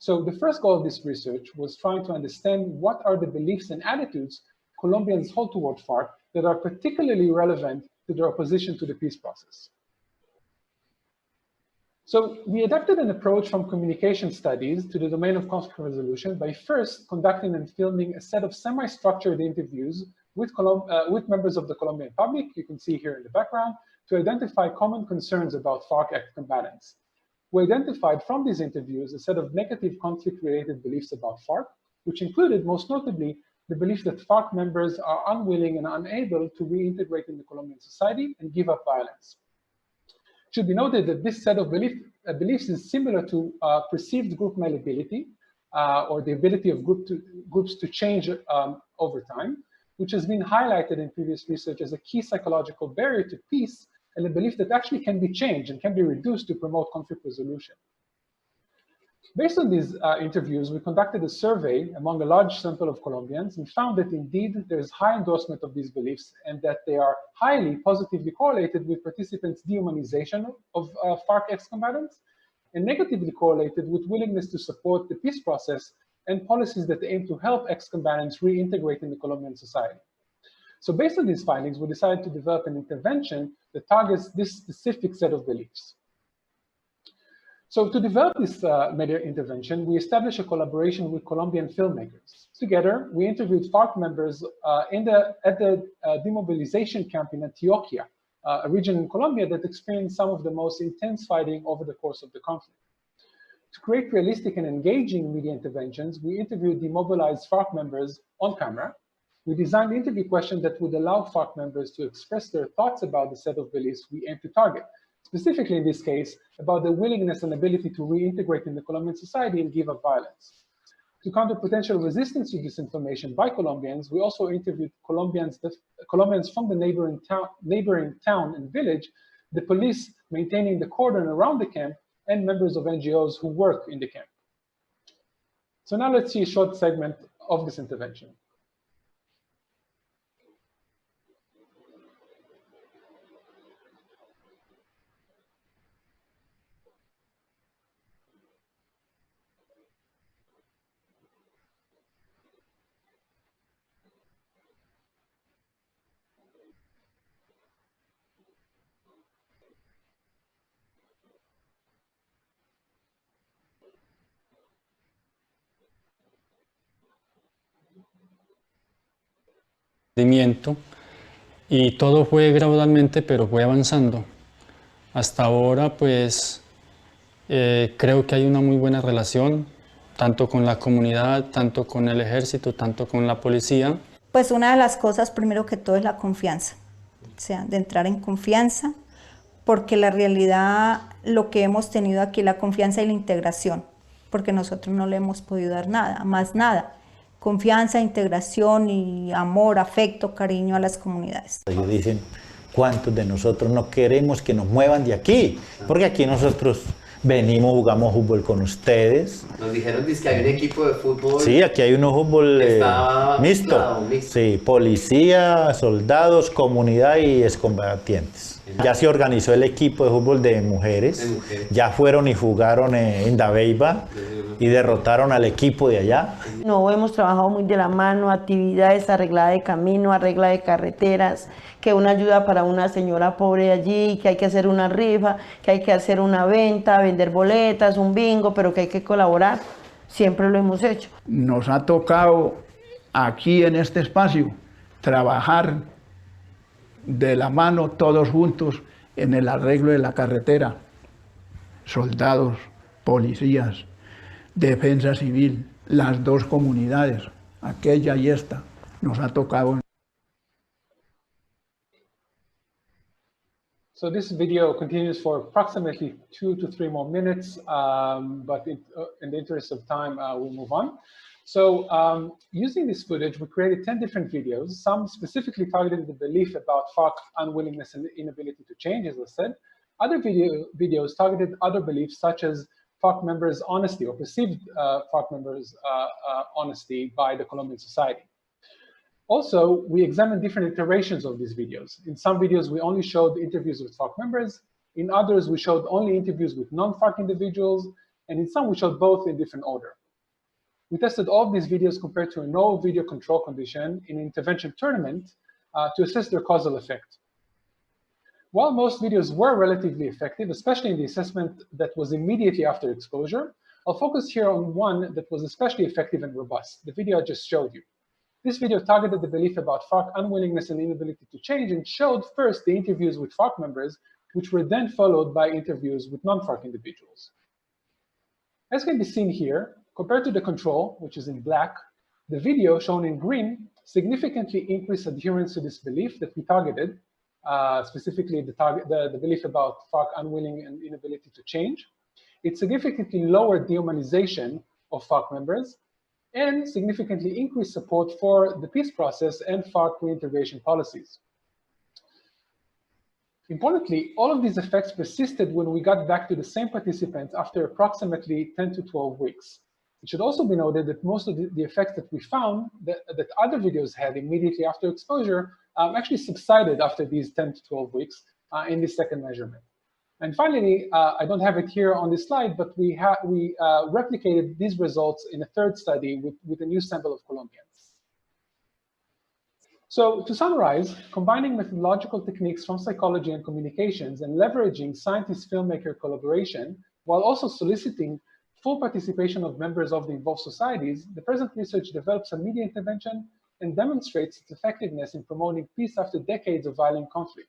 So the first goal of this research was trying to understand what are the beliefs and attitudes Colombians hold toward FARC that are particularly relevant to their opposition to the peace process. So we adapted an approach from communication studies to the domain of conflict resolution by first conducting and filming a set of semi-structured interviews with members of the Colombian public, you can see here in the background, to identify common concerns about FARC ex-combatants. We identified from these interviews a set of negative conflict-related beliefs about FARC, which included, most notably, the belief that FARC members are unwilling and unable to reintegrate in the Colombian society and give up violence. It should be noted that this set of beliefs is similar to perceived group malleability, or the ability of groups to change over time, which has been highlighted in previous research as a key psychological barrier to peace, and a belief that actually can be changed and can be reduced to promote conflict resolution. Based on these interviews, we conducted a survey among a large sample of Colombians and found that indeed there is high endorsement of these beliefs and that they are highly positively correlated with participants' dehumanization of FARC ex-combatants and negatively correlated with willingness to support the peace process and policies that aim to help ex-combatants reintegrate in the Colombian society. So based on these findings, we decided to develop an intervention that targets this specific set of beliefs. So to develop this media intervention, we established a collaboration with Colombian filmmakers. Together, we interviewed FARC members at the demobilization camp in Antioquia, a region in Colombia that experienced some of the most intense fighting over the course of the conflict. To create realistic and engaging media interventions, we interviewed demobilized FARC members on camera. We designed interview questions that would allow FARC members to express their thoughts about the set of beliefs we aim to target. Specifically in this case, about the willingness and ability to reintegrate in the Colombian society and give up violence. To counter potential resistance to disinformation by Colombians, we also interviewed Colombians from the neighboring town and village, the police maintaining the cordon around the camp, and members of NGOs who work in the camp. So now let's see a short segment of this intervention. Y todo fue gradualmente, pero fue avanzando. Hasta ahora, pues, creo que hay una muy buena relación, tanto con la comunidad, tanto con el ejército, tanto con la policía. Pues una de las cosas, primero que todo, es la confianza. O sea, de entrar en confianza, porque la realidad, lo que hemos tenido aquí, la confianza y la integración, porque nosotros no le hemos podido dar nada, más nada. Confianza, integración y amor, afecto, cariño a las comunidades. Ellos dicen, ¿cuántos de nosotros no queremos que nos muevan de aquí? Porque aquí nosotros venimos, jugamos fútbol con ustedes. Nos dijeron que hay un equipo de fútbol. Sí, aquí hay un fútbol mixto. Sí, policía, soldados, comunidad y excombatientes. Ya se organizó el equipo de fútbol de mujeres. Ya fueron y jugaron en Dabeiba y derrotaron al equipo de allá. No, hemos trabajado muy de la mano, actividades, arreglada de camino, arregla de carreteras, que una ayuda para una señora pobre allí, que hay que hacer una rifa, que hay que hacer una venta, vender boletas, un bingo, pero que hay que colaborar. Siempre lo hemos hecho. Nos ha tocado aquí en este espacio trabajar de la mano todos juntos en el arreglo de la carretera. Soldados, policías, defensa civil, las dos comunidades, aquella y esta, nos ha tocado. So this video continues for approximately 2 to 3 more minutes, but in the interest of time, we'll move on. So using this footage, we created 10 different videos, some specifically targeted the belief about FARC unwillingness and inability to change, as I said. Other videos targeted other beliefs, such as FARC members' honesty or perceived FARC members' honesty by the Colombian society. Also, we examined different iterations of these videos. In some videos, we only showed interviews with FARC members. In others, we showed only interviews with non-FARC individuals. and in some we showed both in different order. We tested all of these videos compared to a no video control condition in an intervention tournament to assess their causal effect. While most videos were relatively effective, especially in the assessment that was immediately after exposure, I'll focus here on one that was especially effective and robust, the video I just showed you. This video targeted the belief about FARC unwillingness and inability to change and showed first the interviews with FARC members, which were then followed by interviews with non-FARC individuals. As can be seen here, compared to the control, which is in black, the video shown in green significantly increased adherence to this belief that we targeted, specifically the belief about FARC unwilling and inability to change. It significantly lowered dehumanization of FARC members and significantly increased support for the peace process and FARC reintegration policies. Importantly, all of these effects persisted when we got back to the same participants after approximately 10 to 12 weeks. It should also be noted that most of the effects that we found that other videos had immediately after exposure actually subsided after these 10 to 12 weeks in the second measurement. And finally, I don't have it here on this slide, but we replicated these results in a third study with a new sample of Colombians. So to summarize, combining methodological techniques from psychology and communications and leveraging scientist-filmmaker collaboration, while also soliciting full participation of members of the involved societies, the present research develops a media intervention and demonstrates its effectiveness in promoting peace after decades of violent conflict.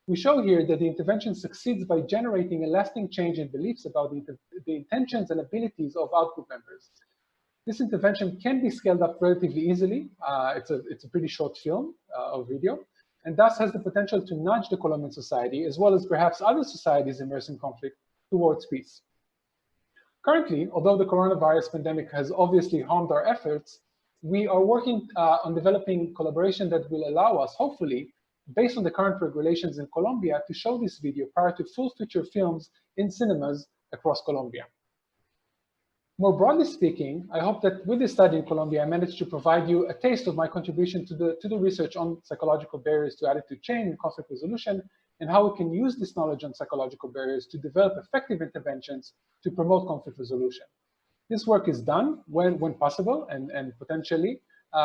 We show here that the intervention succeeds by generating a lasting change in beliefs about the intentions and abilities of outgroup members. This intervention can be scaled up relatively easily. It's a pretty short film or video, and thus has the potential to nudge the Colombian society, as well as perhaps other societies immersed in conflict, towards peace. Currently, although the coronavirus pandemic has obviously harmed our efforts, we are working on developing collaboration that will allow us, hopefully, based on the current regulations in Colombia, to show this video prior to full feature films in cinemas across Colombia. More broadly speaking, I hope that with this study in Colombia, I managed to provide you a taste of my contribution to the research on psychological barriers to attitude change and conflict resolution, and how we can use this knowledge on psychological barriers to develop effective interventions to promote conflict resolution. This work is done when possible and potentially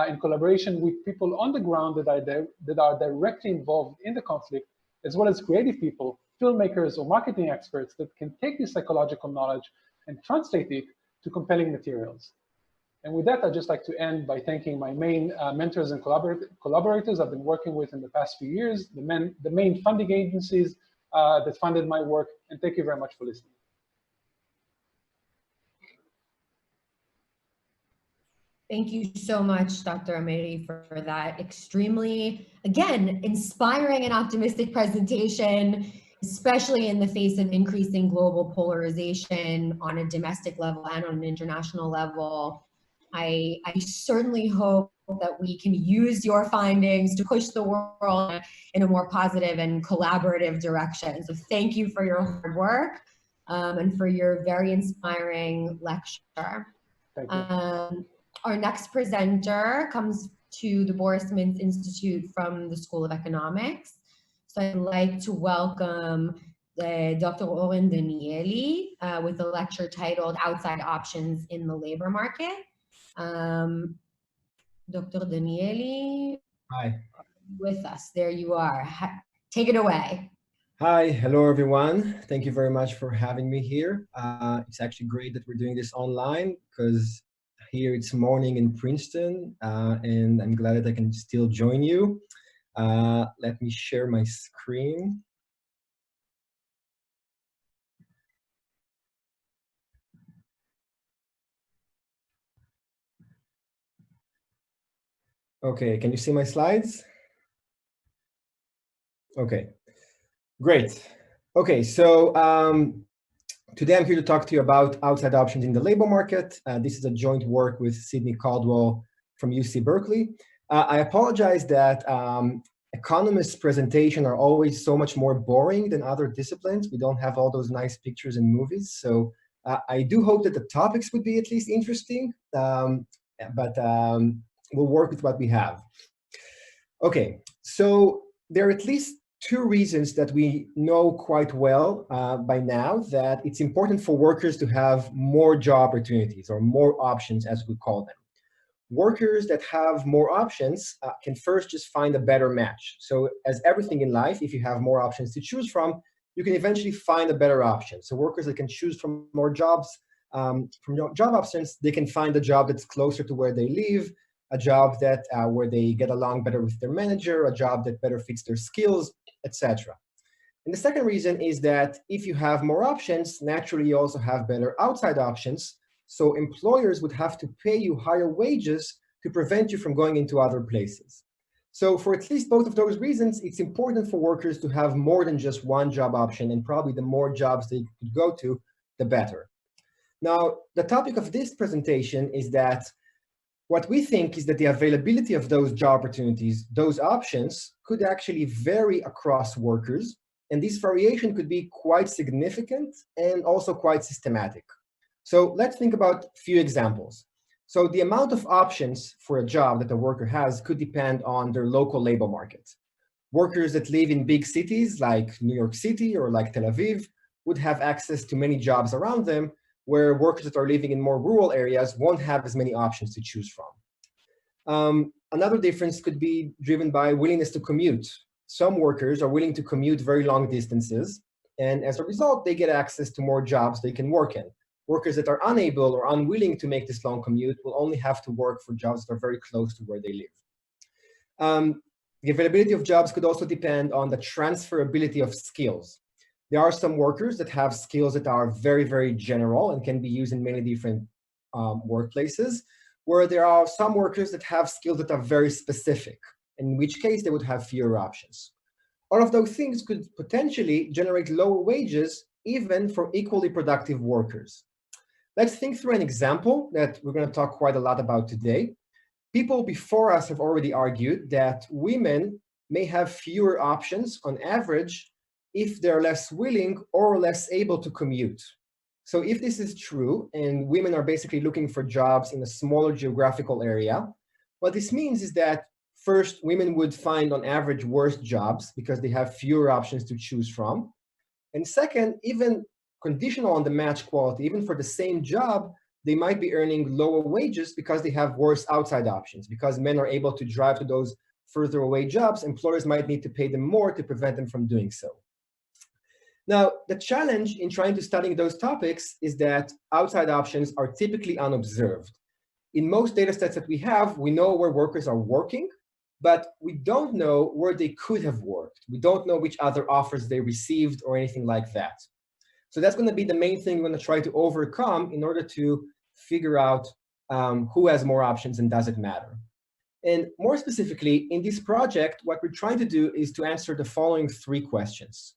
in collaboration with people on the ground that are directly involved in the conflict, as well as creative people, filmmakers or marketing experts that can take this psychological knowledge and translate it to compelling materials. And with that, I'd just like to end by thanking my main mentors and collaborators I've been working with in the past few years, the main funding agencies that funded my work, and thank you very much for listening. Thank you so much, Dr. Amiri, for that extremely, again, inspiring and optimistic presentation, especially in the face of increasing global polarization on a domestic level and on an international level. I certainly hope that we can use your findings to push the world in a more positive and collaborative direction. So thank you for your hard work and for your very inspiring lecture. Thank you. Our next presenter comes to the Boris Mintz Institute from the School of Economics. So I'd like to welcome Dr. Oren Danieli with a lecture titled Outside Options in the Labor Market. Dr. Danieli. Hi. With us. There you are. Take it away. Hi. Hello, everyone. Thank you very much for having me here. It's actually great that we're doing this online because here it's morning in Princeton, and I'm glad that I can still join you. Let me share my screen. Okay, can you see my slides? Okay, great. Okay, so today I'm here to talk to you about outside options in the labor market. This is a joint work with Sidney Caldwell from UC Berkeley. I apologize that economists' presentations are always so much more boring than other disciplines. We don't have all those nice pictures and movies. So I do hope that the topics would be at least interesting, but we'll work with what we have. Okay, so there are at least two reasons that we know quite well by now that it's important for workers to have more job opportunities or more options, as we call them. Workers that have more options can first just find a better match. So as everything in life, if you have more options to choose from, you can eventually find a better option. So workers that can choose from more jobs, from job options, they can find a job that's closer to where they live, a job that where they get along better with their manager, a job that better fits their skills, etc. And the second reason is that if you have more options, naturally you also have better outside options. So employers would have to pay you higher wages to prevent you from going into other places. So for at least both of those reasons, it's important for workers to have more than just one job option, and probably the more jobs they could go to, the better. Now, the topic of this presentation is that what we think is that the availability of those job opportunities, those options, could actually vary across workers, and this variation could be quite significant and also quite systematic. So let's think about a few examples. So the amount of options for a job that a worker has could depend on their local labor market. Workers that live in big cities like New York City or like Tel Aviv would have access to many jobs around them, where workers that are living in more rural areas won't have as many options to choose from. Another difference could be driven by willingness to commute. Some workers are willing to commute very long distances, and as a result, they get access to more jobs they can work in. Workers that are unable or unwilling to make this long commute will only have to work for jobs that are very close to where they live. The availability of jobs could also depend on the transferability of skills. There are some workers that have skills that are very, very general and can be used in many different workplaces, where there are some workers that have skills that are very specific, in which case they would have fewer options. All of those things could potentially generate lower wages, even for equally productive workers. Let's think through an example that we're going to talk quite a lot about today. People before us have already argued that women may have fewer options on average if they're less willing or less able to commute. So if this is true, and women are basically looking for jobs in a smaller geographical area, what this means is that first, women would find on average worse jobs because they have fewer options to choose from. And second, even conditional on the match quality, even for the same job, they might be earning lower wages because they have worse outside options. Because men are able to drive to those further away jobs, employers might need to pay them more to prevent them from doing so. Now, the challenge in trying to study those topics is that outside options are typically unobserved. In most data sets that we have, we know where workers are working, but we don't know where they could have worked. We don't know which other offers they received or anything like that. So that's going to be the main thing we're going to try to overcome in order to figure out who has more options and does it matter. And more specifically, in this project, what we're trying to do is to answer the following three questions.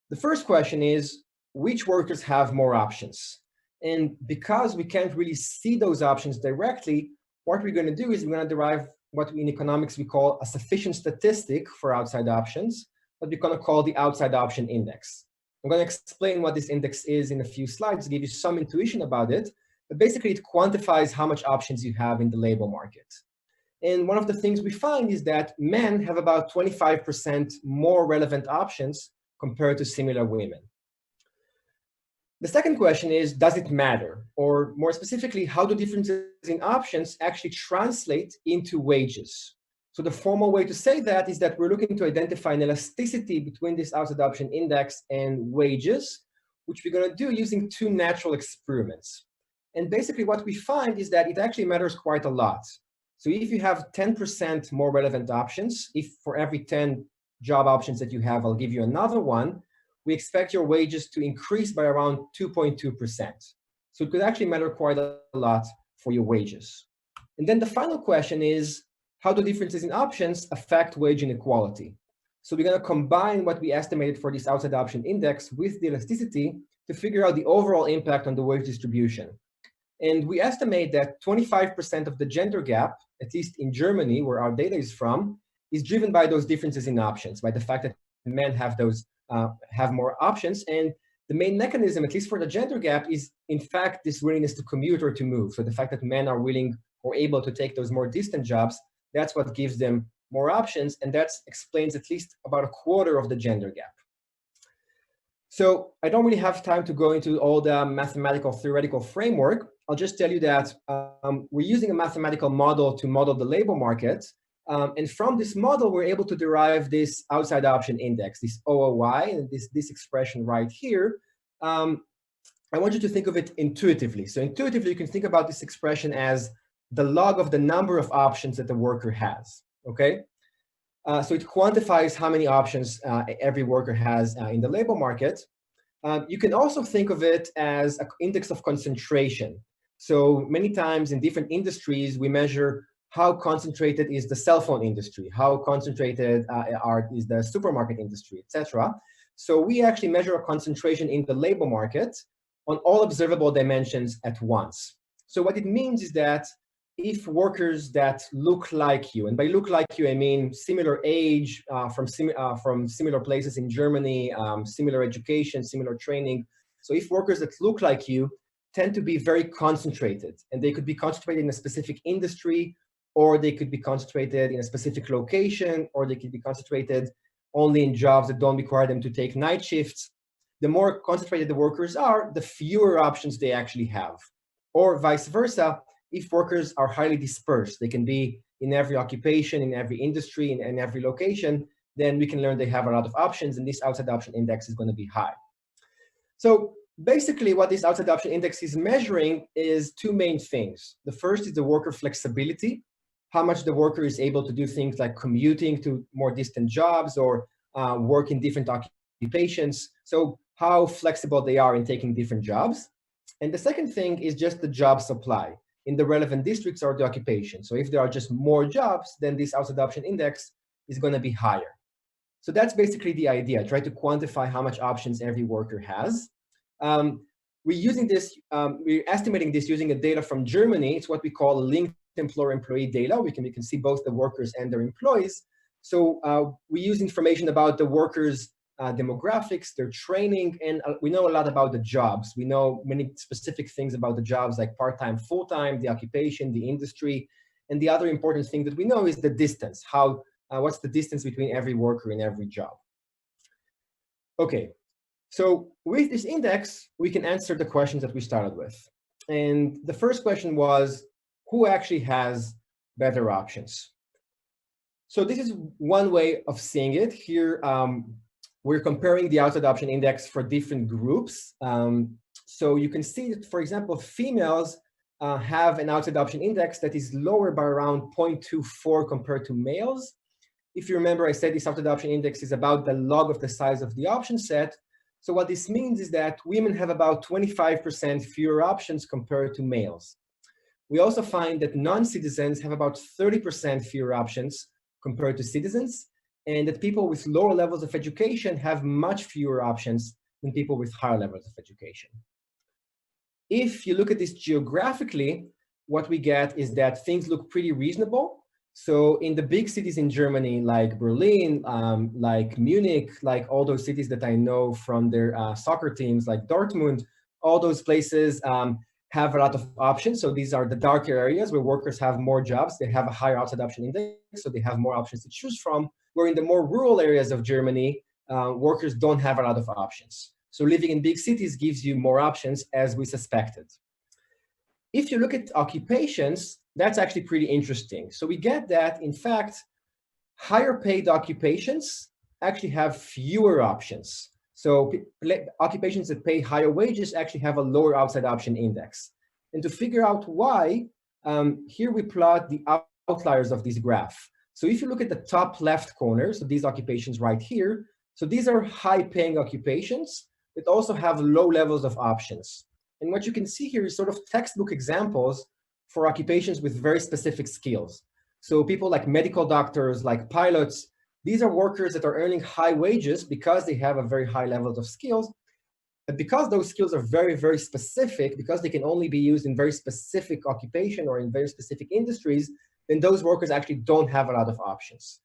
The first question is, which workers have more options? And because we can't really see those options directly, what we're going to do is we're going to derive what in economics we call a sufficient statistic for outside options, what we're going to call the outside option index. I'm going to explain what this index is in a few slides to give you some intuition about it, but basically it quantifies how much options you have in the labor market. And one of the things we find is that men have about 25% more relevant options compared to similar women. The second question is, does it matter? Or more specifically, how do differences in options actually translate into wages? So the formal way to say that is that we're looking to identify an elasticity between this outside option index and wages, which we're going to do using two natural experiments. And basically what we find is that it actually matters quite a lot. So if you have 10% more relevant options, if for every 10 job options that you have, I'll give you another one, we expect your wages to increase by around 2.2%. So it could actually matter quite a lot for your wages. And then the final question is, how do differences in options affect wage inequality? So we're going to combine what we estimated for this outside option index with the elasticity to figure out the overall impact on the wage distribution. And we estimate that 25% of the gender gap, at least in Germany, where our data is from, is driven by those differences in options, by the fact that men have those have more options. And the main mechanism, at least for the gender gap, is in fact this willingness to commute or to move. So the fact that men are willing or able to take those more distant jobs, that's what gives them more options, and that explains at least about a quarter of the gender gap. So I don't really have time to go into all the mathematical theoretical framework. I'll just tell you that we're using a mathematical model to model the labor market. And from this model, we're able to derive this outside option index, this OOI, and this expression right here. I want you to think of it intuitively. So intuitively, you can think about this expression as the log of the number of options that the worker has, okay? So it quantifies how many options every worker has in the labor market. You can also think of it as an index of concentration. So many times in different industries, we measure how concentrated is the cell phone industry, how concentrated is the supermarket industry, etc. So we actually measure a concentration in the labor market on all observable dimensions at once. So what it means is that if workers that look like you, and by look like you, I mean similar age, from similar places in Germany, similar education, similar training. So if workers that look like you tend to be very concentrated, and they could be concentrated in a specific industry, or they could be concentrated in a specific location, or they could be concentrated only in jobs that don't require them to take night shifts. The more concentrated the workers are, the fewer options they actually have. Or vice versa, if workers are highly dispersed, they can be in every occupation, in every industry, in every location, then we can learn they have a lot of options, and this outside option index is going to be high. So basically what this outside option index is measuring is two main things. The first is the worker flexibility, how much the worker is able to do things like commuting to more distant jobs or work in different occupations. So how flexible they are in taking different jobs. And the second thing is just the job supply in the relevant districts or the occupation. So if there are just more jobs, then this outside option index is going to be higher. So that's basically the idea, try to quantify how much options every worker has. We're estimating this using a data from Germany. It's what we call linked employer-employee data. We can see both the workers and their employees. So we use information about the workers' demographics, their training, and we know a lot about the jobs. We know many specific things about the jobs like part-time, full-time, the occupation, the industry. And the other important thing that we know is the distance. What's the distance between every worker in every job? Okay, so with this index, we can answer the questions that we started with. And the first question was, who actually has better options? So this is one way of seeing it. Here, we're comparing the outside option index for different groups. So you can see that, for example, females have an outside option index that is lower by around 0.24 compared to males. If you remember, I said this outside option index is about the log of the size of the option set. So what this means is that women have about 25% fewer options compared to males. We also find that non-citizens have about 30% fewer options compared to citizens, and that people with lower levels of education have much fewer options than people with higher levels of education. If you look at this geographically, what we get is that things look pretty reasonable. So in the big cities in Germany, like Berlin, like Munich, like all those cities that I know from their soccer teams, like Dortmund, all those places have a lot of options. So these are the darker areas where workers have more jobs. They have a higher outside option index, so they have more options to choose from. Where in the more rural areas of Germany, workers don't have a lot of options. So living in big cities gives you more options, as we suspected. If you look at occupations, that's actually pretty interesting. So we get that, in fact, higher paid occupations actually have fewer options. So occupations that pay higher wages actually have a lower outside option index. And to figure out why, here we plot the outliers of this graph. So if you look at the top left corner, so these occupations right here, so these are high-paying occupations that also have low levels of options. And what you can see here is sort of textbook examples for occupations with very specific skills. So people like medical doctors, like pilots, these are workers that are earning high wages because they have a very high levels of skills. But because those skills are very, very specific, because they can only be used in very specific occupation or in very specific industries, then those workers actually don't have a lot of options.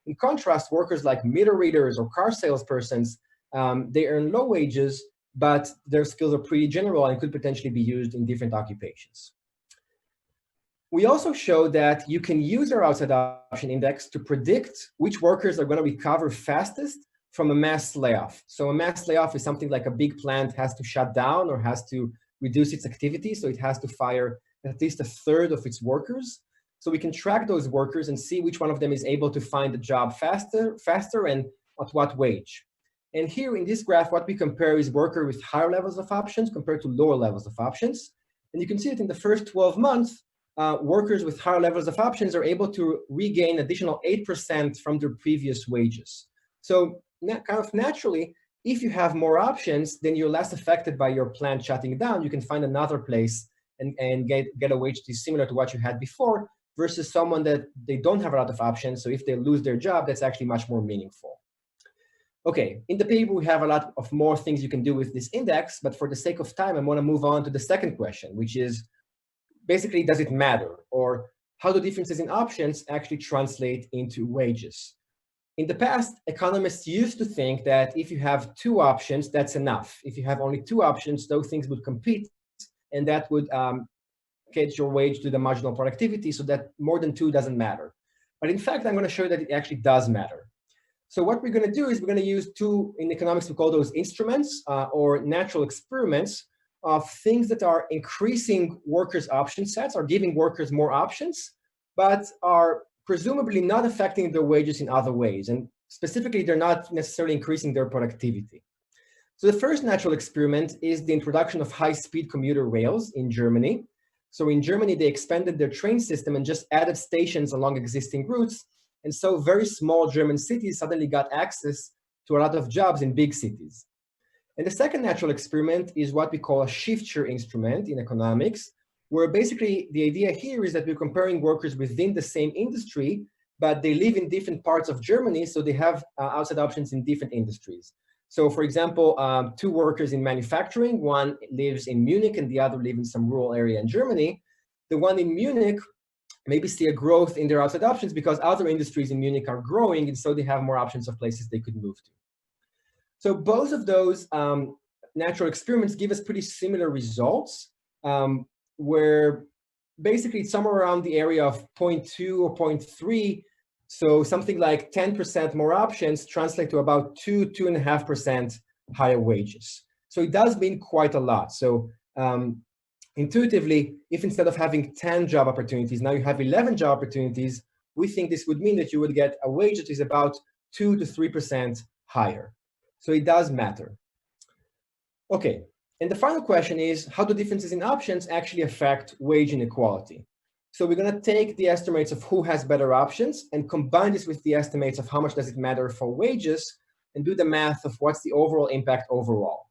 In contrast, workers like meter readers or car salespersons, they earn low wages, but their skills are pretty general and could potentially be used in different occupations. We also show that you can use our outside option index to predict which workers are going to recover fastest from a mass layoff. So a mass layoff is something like a big plant has to shut down or has to reduce its activity, so it has to fire at least a third of its workers. So we can track those workers and see which one of them is able to find a job faster and at what wage. And here in this graph, what we compare is workers with higher levels of options compared to lower levels of options. And you can see that in the first 12 months, workers with higher levels of options are able to regain additional 8% from their previous wages. So kind of naturally, if you have more options, then you're less affected by your plant shutting down. You can find another place and get a wage that is similar to what you had before, versus someone that they don't have a lot of options. So if they lose their job, that's actually much more meaningful. Okay, in the paper, we have a lot of more things you can do with this index, but for the sake of time, I want to move on to the second question, which is basically, does it matter? Or how do differences in options actually translate into wages? In the past, economists used to think that if you have two options, that's enough. If you have only two options, those things would compete, and that would get your wage to the marginal productivity, so that more than two doesn't matter. But in fact, I'm going to show you that it actually does matter. So what we're going to do is we're going to use two, in economics, we call those instruments or natural experiments of things that are increasing workers' option sets, are giving workers more options, but are presumably not affecting their wages in other ways. And specifically, they're not necessarily increasing their productivity. So the first natural experiment is the introduction of high-speed commuter rails in Germany. So in Germany, they expanded their train system and just added stations along existing routes. And so very small German cities suddenly got access to a lot of jobs in big cities. And the second natural experiment is what we call a shift-share instrument in economics, where basically the idea here is that we're comparing workers within the same industry, but they live in different parts of Germany, so they have outside options in different industries. So for example, two workers in manufacturing, one lives in Munich and the other lives in some rural area in Germany. The one in Munich maybe see a growth in their outside options because other industries in Munich are growing, and so they have more options of places they could move to. So both of those natural experiments give us pretty similar results, where basically it's somewhere around the area of 0.2 or 0.3. So something like 10% more options translate to about 2.5% higher wages. So it does mean quite a lot. So intuitively, if instead of having 10 job opportunities, now you have 11 job opportunities, we think this would mean that you would get a wage that is about 2 to 3% higher. So it does matter. Okay, and the final question is, how do differences in options actually affect wage inequality? So we're going to take the estimates of who has better options and combine this with the estimates of how much does it matter for wages and do the math of what's the overall impact overall.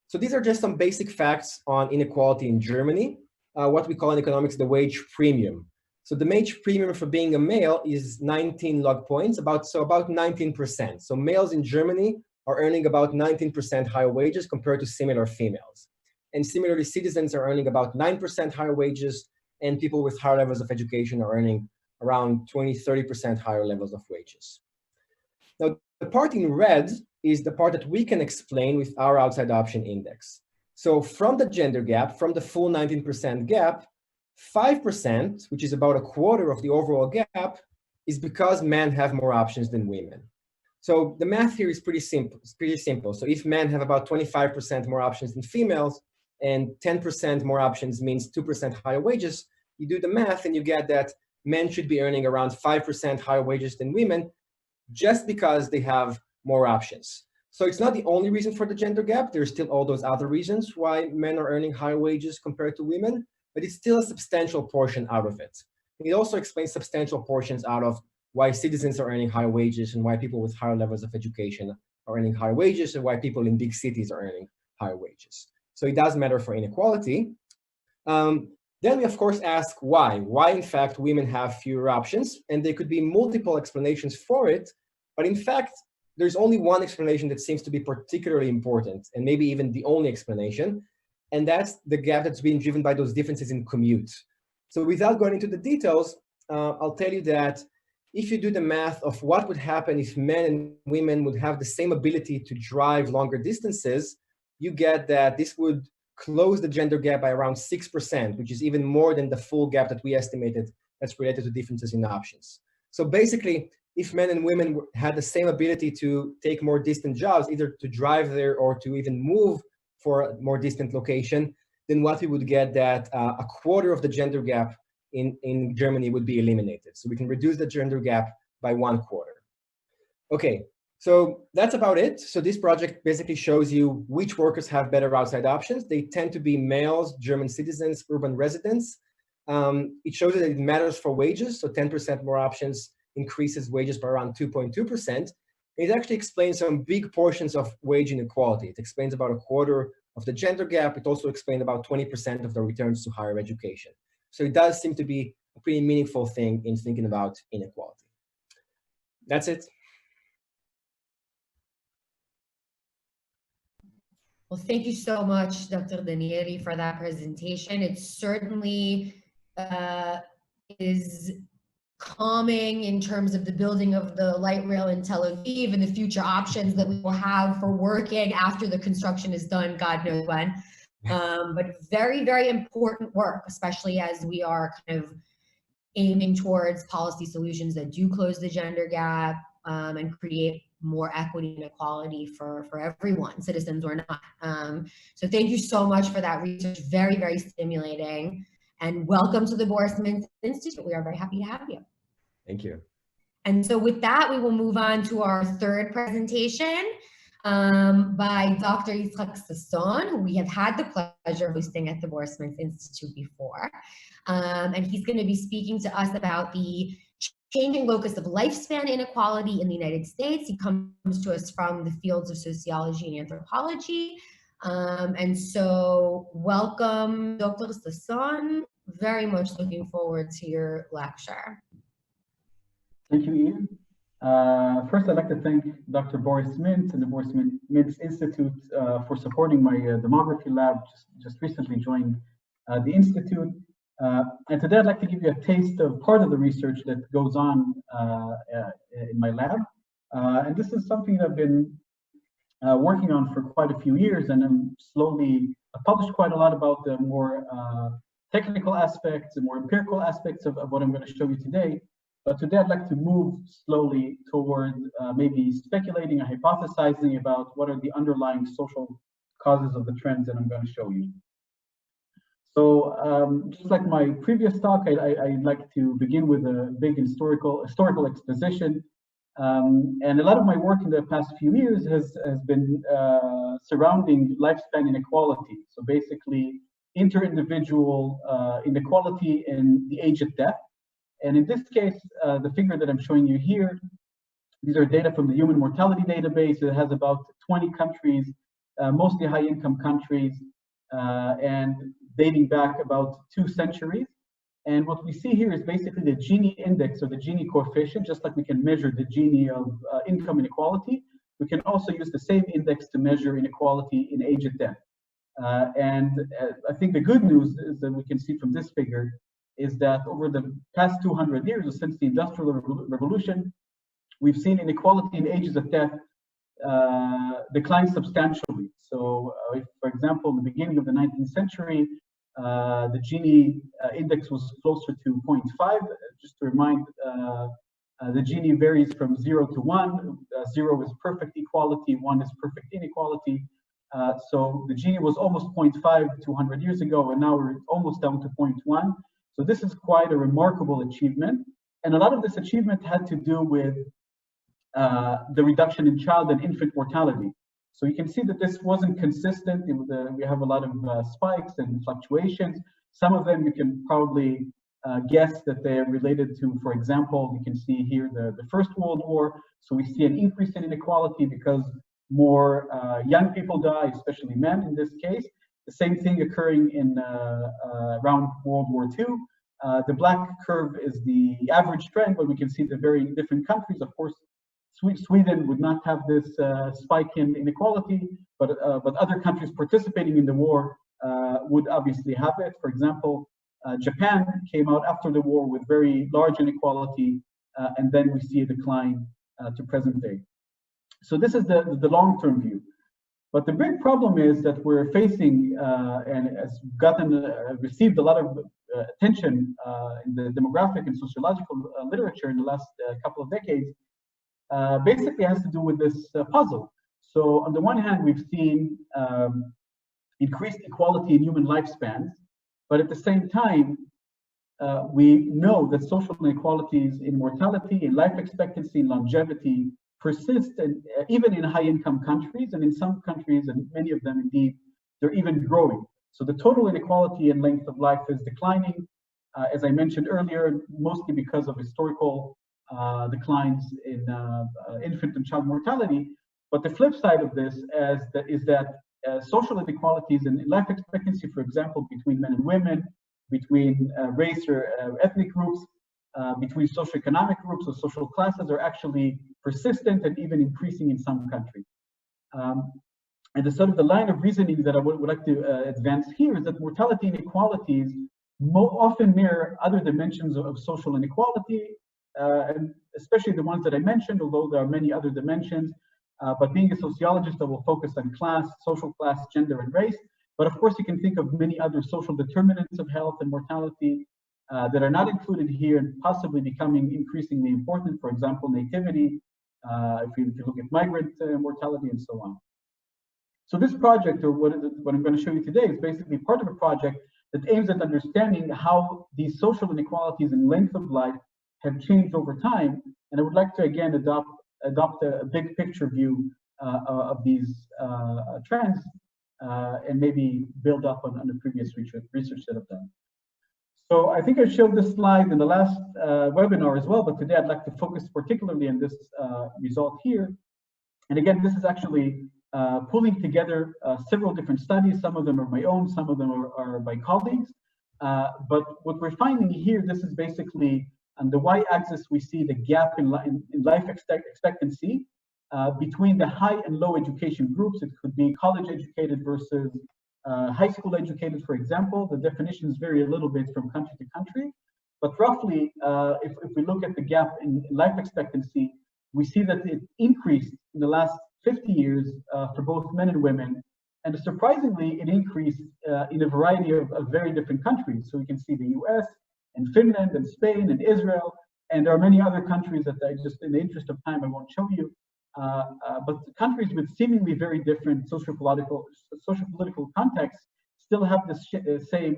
So these are just some basic facts on inequality in Germany, what we call in economics the wage premium. So the wage premium for being a male is 19 log points, about 19%. So males in Germany are earning about 19% higher wages compared to similar females. And similarly, citizens are earning about 9% higher wages, and people with higher levels of education are earning around 20–30% higher levels of wages. Now, the part in red is the part that we can explain with our outside option index. So from the gender gap, from the full 19% gap, 5%, which is about a quarter of the overall gap, is because men have more options than women. So the math here is pretty simple. So if men have about 25% more options than females, and 10% more options means 2% higher wages, you do the math and you get that men should be earning around 5% higher wages than women just because they have more options. So it's not the only reason for the gender gap. There's still all those other reasons why men are earning higher wages compared to women, but it's still a substantial portion out of it. It also explains substantial portions out of why citizens are earning higher wages and why people with higher levels of education are earning higher wages and why people in big cities are earning higher wages. So it does matter for inequality. Then we, of course, ask why. Why, in fact, women have fewer options? And there could be multiple explanations for it. But in fact, there's only one explanation that seems to be particularly important, and maybe even the only explanation. And that's the gap that's being driven by those differences in commute. So without going into the details, I'll tell you that if you do the math of what would happen if men and women would have the same ability to drive longer distances, you get that this would close the gender gap by around 6%, which is even more than the full gap that we estimated that's related to differences in options. So basically, if men and women had the same ability to take more distant jobs, either to drive there or to even move for a more distant location, then what we would get that a quarter of the gender gap in Germany would be eliminated. So we can reduce the gender gap by 1/4. Okay, so that's about it. So this project basically shows you which workers have better outside options. They tend to be males, German citizens, urban residents. It shows that it matters for wages. So 10% more options increases wages by around 2.2%. It actually explains some big portions of wage inequality. It explains about a quarter of the gender gap. It also explained about 20% of the returns to higher education. So it does seem to be a pretty meaningful thing in thinking about inequality. That's it. Well, thank you so much, Dr. Danieri, for that presentation. It certainly is calming in terms of the building of the light rail in Tel Aviv and the future options that we will have for working after the construction is done, God knows when. But very, very important work, especially as we are kind of aiming towards policy solutions that do close the gender gap and create more equity and equality for everyone, citizens or not. So thank you so much for that research. Very, very stimulating. And welcome to the Boris Mintz Institute. We are very happy to have you. Thank you. And so with that, we will move on to our third presentation by Dr. Yitzhak Sasson, who we have had the pleasure of hosting at the Boris Mintz Institute before. And he's going to be speaking to us about the changing locus of lifespan inequality in the United States. He comes to us from the fields of sociology and anthropology. And so welcome, Dr. Sasson. Very much looking forward to your lecture. Thank you, Ian. First, I'd like to thank Dr. Boris Mintz and the Boris Mintz Institute for supporting my demography lab. Just recently joined the Institute. And today I'd like to give you a taste of part of the research that goes on in my lab. And this is something that I've been working on for quite a few years, and I'm slowly published quite a lot about the more technical aspects and more empirical aspects of what I'm going to show you today. But today I'd like to move slowly toward maybe speculating and hypothesizing about what are the underlying social causes of the trends that I'm going to show you. So just like my previous talk, I'd like to begin with a big historical exposition. And a lot of my work in the past few years has been surrounding lifespan inequality. So basically inter-individual inequality in the age of death. And in this case, the figure that I'm showing you here, these are data from the Human Mortality Database. It has about 20 countries, mostly high-income countries, and dating back about 2 centuries. And what we see here is basically the Gini index or the Gini coefficient. Just like we can measure the Gini of income inequality, we can also use the same index to measure inequality in age of death. And I think the good news is that we can see from this figure is that over the past 200 years, since the Industrial Revolution, we've seen inequality in ages of death decline substantially. So if, for example, in the beginning of the 19th century, the Gini index was closer to 0.5. Just to remind, the Gini varies from 0 to 1. 0 is perfect equality, 1 is perfect inequality. So the Gini was almost 0.5 200 years ago, and now we're almost down to 0.1. So this is quite a remarkable achievement. And a lot of this achievement had to do with the reduction in child and infant mortality. So you can see that this wasn't consistent. We have a lot of spikes and fluctuations. Some of them you can probably guess that they're related to, for example, you can see here the First World War. So we see an increase in inequality because more young people die, especially men in this case. The same thing occurring in around World War II. The black curve is the average trend, but we can see the very different countries. Of course, Sweden would not have this spike in inequality, but other countries participating in the war would obviously have it. For example, Japan came out after the war with very large inequality, and then we see a decline to present day. So this is the long-term view. But the big problem is that we're facing, and has received a lot of attention in the demographic and sociological literature in the last couple of decades, basically has to do with this puzzle. So on the one hand, we've seen increased equality in human lifespans, but at the same time, we know that social inequalities in mortality, in life expectancy, in longevity persist, and even in high-income countries, and in some countries, and many of them indeed, they're even growing. So the total inequality in length of life is declining, as I mentioned earlier, mostly because of historical declines in infant and child mortality. But the flip side of this is that social inequalities in life expectancy, for example, between men and women, between race or ethnic groups, between socioeconomic groups or social classes, are actually persistent and even increasing in some countries. And the sort of the line of reasoning that I would like to advance here is that mortality inequalities often mirror other dimensions of social inequality, and especially the ones that I mentioned, although there are many other dimensions. But being a sociologist, I will focus on class, social class, gender, and race. But of course, you can think of many other social determinants of health and mortality that are not included here and possibly becoming increasingly important. For example, nativity, if you look at migrant mortality and so on. So this project, or what I'm going to show you today, is basically part of a project that aims at understanding how these social inequalities in length of life have changed over time. And I would like to again adopt a big picture view of these trends and maybe build up on the previous research that I've done. So I think I showed this slide in the last webinar as well, but today I'd like to focus particularly on this result here. And again, this is actually pulling together several different studies. Some of them are my own, some of them are by colleagues. But what we're finding here, this is basically on the y-axis, we see the gap in life expectancy between the high and low education groups. It could be college educated versus high school educated, for example. The definitions vary a little bit from country to country. But roughly, if we look at the gap in life expectancy, we see that it increased in the last 50 years for both men and women. And surprisingly, it increased in a variety of very different countries. So we can see the US and Finland and Spain and Israel, and there are many other countries that I just, in the interest of time, I won't show you. But countries with seemingly very different sociopolitical contexts still have the same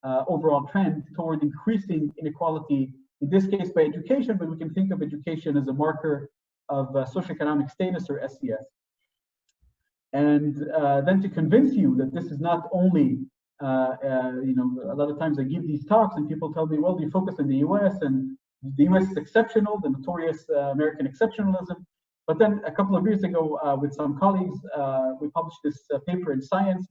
overall trend toward increasing inequality, in this case by education, but we can think of education as a marker of socioeconomic status, or SES. And then to convince you that this is not only, a lot of times I give these talks and people tell me, well, you focus on the US and the US is exceptional, the notorious American exceptionalism. But then a couple of years ago, with some colleagues, we published this paper in Science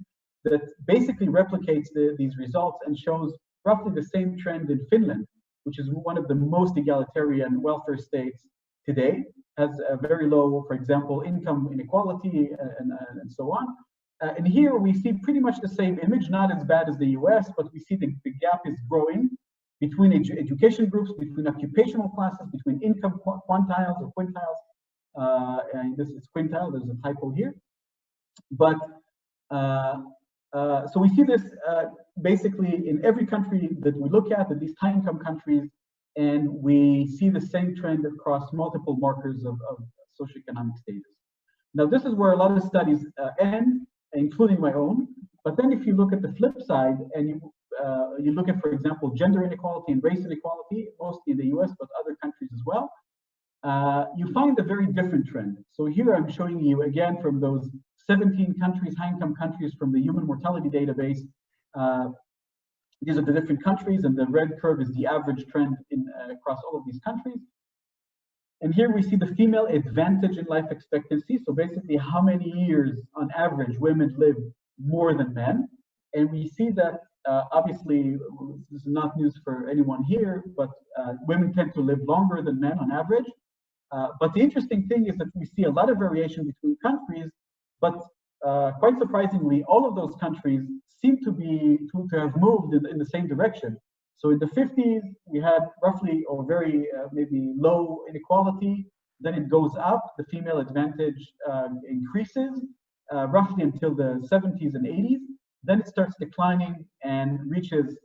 that basically replicates these results and shows roughly the same trend in Finland, which is one of the most egalitarian welfare states today, has a very low, for example, income inequality and so on. And here we see pretty much the same image, not as bad as the US, but we see the gap is growing between education groups, between occupational classes, between income quantiles or quintiles. And this is quintile, there's a typo here. But so we see this basically in every country that we look at these high income countries, and we see the same trend across multiple markers of socioeconomic status. Now, this is where a lot of studies end, including my own. But then if you look at the flip side and you look at, for example, gender inequality and race inequality, mostly in the US, but other countries as well, you find a very different trend. So here I'm showing you again from those 17 countries, high income countries from the Human Mortality Database. These are the different countries, and the red curve is the average trend across all of these countries. And here we see the female advantage in life expectancy. So basically how many years on average women live more than men. And we see that obviously, this is not news for anyone here, but women tend to live longer than men on average. But the interesting thing is that we see a lot of variation between countries, but quite surprisingly, all of those countries seem to have moved in the same direction. So in the 50s, we had roughly or very maybe low inequality. Then it goes up, the female advantage increases. roughly until the 70s and 80s. Then it starts declining and reaches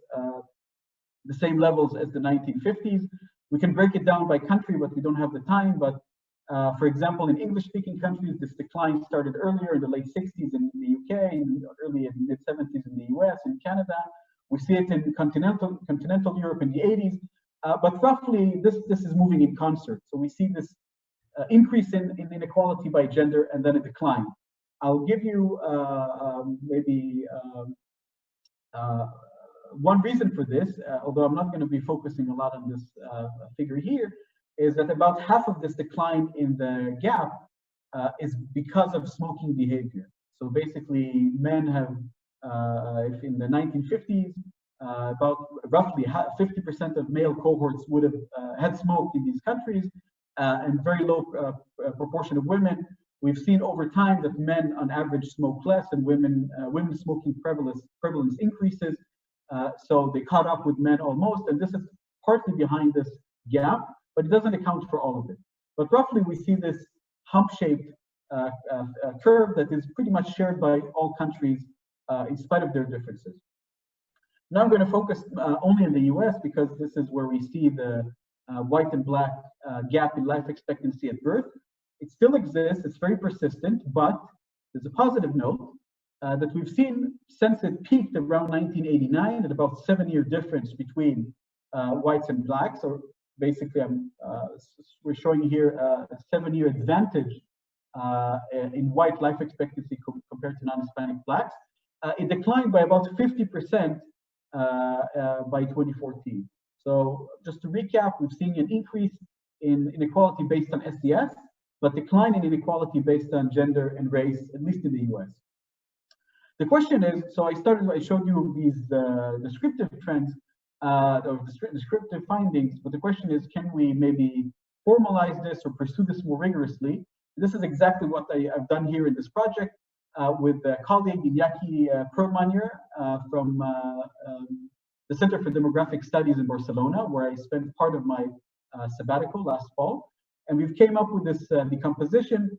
the same levels as the 1950s. We can break it down by country, but we don't have the time. But for example, in English-speaking countries, this decline started earlier in the late 60s in the UK, and early in the mid-70s in the US and Canada. We see it in continental Europe in the 80s. But roughly, this is moving in concert. So we see this increase in inequality by gender and then a decline. I'll give you maybe one reason for this, although I'm not going to be focusing a lot on this figure here, is that about half of this decline in the gap is because of smoking behavior. So basically, men have, if in the 1950s, about roughly 50% of male cohorts would have had smoked in these countries, and very low proportion of women. We've seen over time that men on average smoke less, and women smoking prevalence increases. So they caught up with men almost, and this is partly behind this gap, but it doesn't account for all of it. But roughly, we see this hump-shaped curve that is pretty much shared by all countries in spite of their differences. Now I'm going to focus only in the US because this is where we see the white and black gap in life expectancy at birth. It still exists, it's very persistent, but there's a positive note that we've seen since it peaked around 1989 at about 7-year difference between whites and blacks. So basically, we're showing here a 7-year advantage in white life expectancy compared to non-Hispanic blacks. It declined by about 50% by 2014. So just to recap, we've seen an increase in inequality based on SES, but decline in inequality based on gender and race, at least in the US. The question is, so I showed you these descriptive trends, or descriptive findings, but the question is, can we maybe formalize this or pursue this more rigorously? This is exactly what I've done here in this project with colleague Iñaki Perlmuñer from the Center for Demographic Studies in Barcelona, where I spent part of my sabbatical last fall. And we've came up with this decomposition.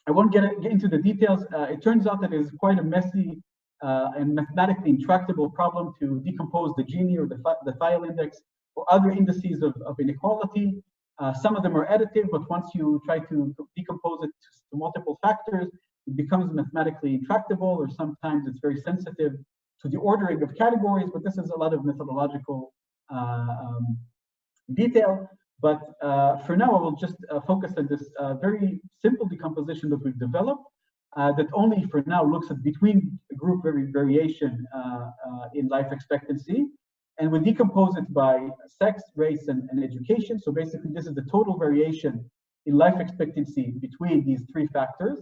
I won't get into the details. It turns out that it is quite a messy and mathematically intractable problem to decompose the Gini or the Thiel index or other indices of inequality. Some of them are additive, but once you try to decompose it to multiple factors, it becomes mathematically intractable, or sometimes it's very sensitive to the ordering of categories, but this is a lot of methodological detail. But for now, I will just focus on this very simple decomposition that we've developed that only for now looks at between group variation in life expectancy. And we decompose it by sex, race, and education. So basically, this is the total variation in life expectancy between these three factors.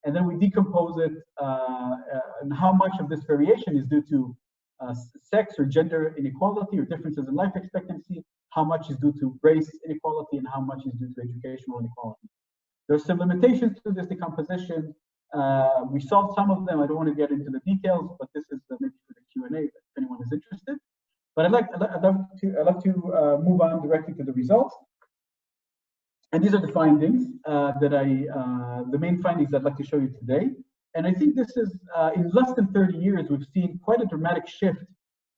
And then we decompose it and how much of this variation is due to sex or gender inequality or differences in life expectancy, how much is due to race inequality, and how much is due to educational inequality. There's some limitations to this decomposition. We solved some of them. I don't want to get into the details, but this is maybe for the Q&A if anyone is interested. But I'd love to move on directly to the results. And these are the findings the main findings I'd like to show you today. And I think this is, in less than 30 years, we've seen quite a dramatic shift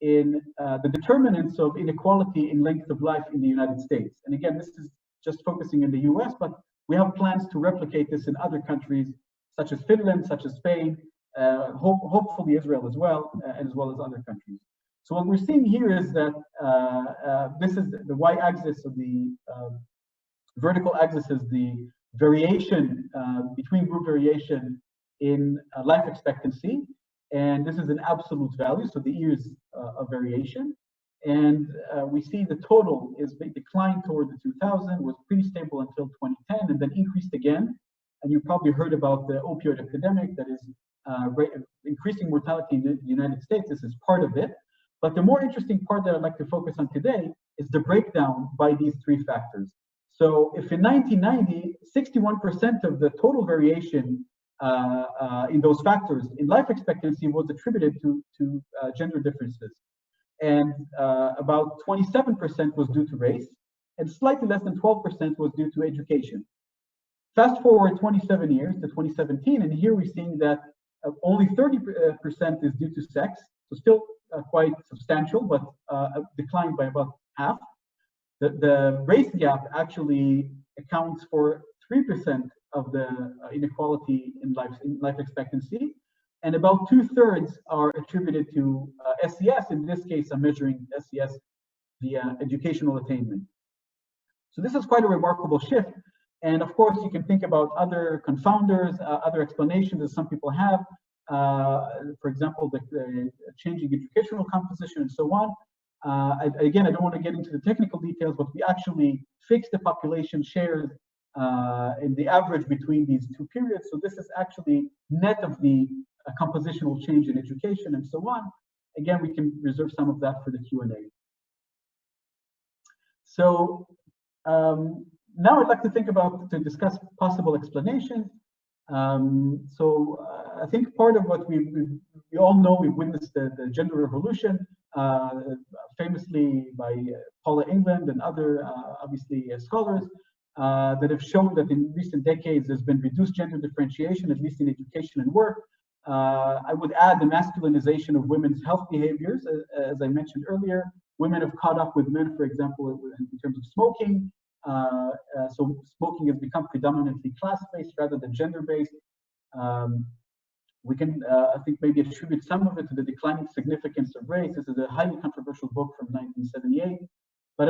in the determinants of inequality in length of life in the United States. And again, this is just focusing in the US, but we have plans to replicate this in other countries, such as Finland, such as Spain, hopefully Israel as well as other countries. So what we're seeing here is that this is the y-axis of the vertical axis is the variation between group variation in life expectancy, and this is an absolute value, so the years of variation. And we see the total is declined toward the 2000, was pretty stable until 2010, and then increased again. And you probably heard about the opioid epidemic that is increasing mortality in the United States. This is part of it. But the more interesting part that I'd like to focus on today is the breakdown by these three factors. So if in 1990, 61% of the total variation in those factors in life expectancy was attributed to gender differences, and about 27% was due to race, and slightly less than 12% was due to education. Fast forward 27 years to 2017, and here we're seeing that only 30% is due to sex, so still quite substantial, but declined by about half. The race gap actually accounts for 3% of the inequality in life expectancy, and about 2/3 are attributed to SES. In this case, I'm measuring SES via educational attainment. So this is quite a remarkable shift. And of course, you can think about other confounders, other explanations that some people have. For example, the changing educational composition and so on. Again, I don't want to get into the technical details, but we actually fixed the population shares in the average between these two periods. So this is actually net of the compositional change in education and so on. Again, we can reserve some of that for the Q&A. So now I'd like to discuss possible explanations. I think part of what we all know, we've witnessed the gender revolution, famously by Paula England and other, obviously, scholars, that have shown that in recent decades there's been reduced gender differentiation, at least in education and work. I would add the masculinization of women's health behaviors. As I mentioned earlier, women have caught up with men, for example, in terms of smoking. So smoking has become predominantly class-based rather than gender-based. We can, I think, maybe attribute some of it to the declining significance of race. This is a highly controversial book from 1978, but I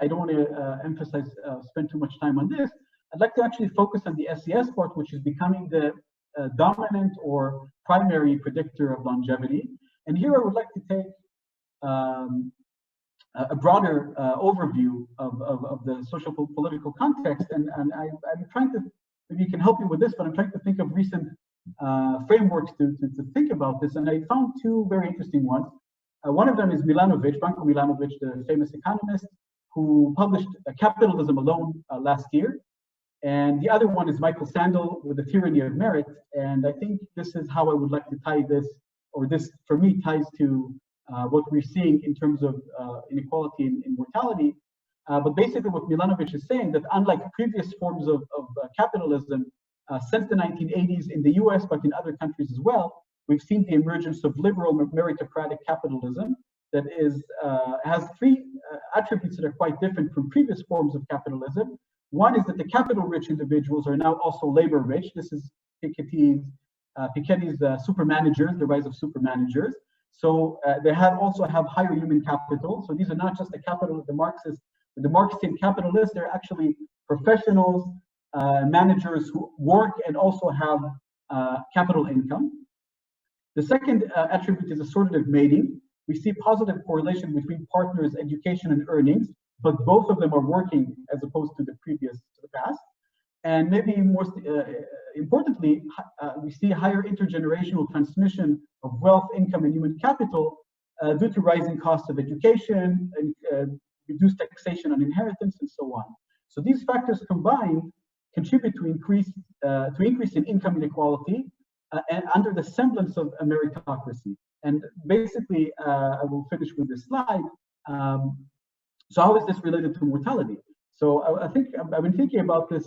don't want to emphasize, spend too much time on this. I'd like to actually focus on the SES part, which is becoming the dominant or primary predictor of longevity. And here I would like to take a broader overview of the social political context, and I'm trying to, maybe you can help me with this, but I'm trying to think of recent frameworks to think about this, and I found two very interesting ones. One of them is Milanovic, Branko Milanovic, the famous economist, who published Capitalism Alone last year, and the other one is Michael Sandel with The Tyranny of Merit, and I think this is how I would like to tie this, or this, for me, ties to what we're seeing in terms of inequality and mortality. But basically what Milanovic is saying, that unlike previous forms of capitalism since the 1980s in the US, but in other countries as well, we've seen the emergence of liberal meritocratic capitalism that has three attributes that are quite different from previous forms of capitalism. One is that the capital-rich individuals are now also labor-rich. This is Piketty's super managers, the rise of super managers. So they also have higher human capital. So these are not just the capital of the Marxian capitalists, they're actually professionals, managers who work and also have capital income. The second attribute is assortative mating. We see positive correlation between partners' education and earnings, but both of them are working as opposed to the past. And maybe most importantly, we see higher intergenerational transmission of wealth, income, and human capital due to rising costs of education and reduced taxation on inheritance and so on. So these factors combined contribute to increase in income inequality and under the semblance of a meritocracy. And basically, I will finish with this slide. So how is this related to mortality? So I think I've been thinking about this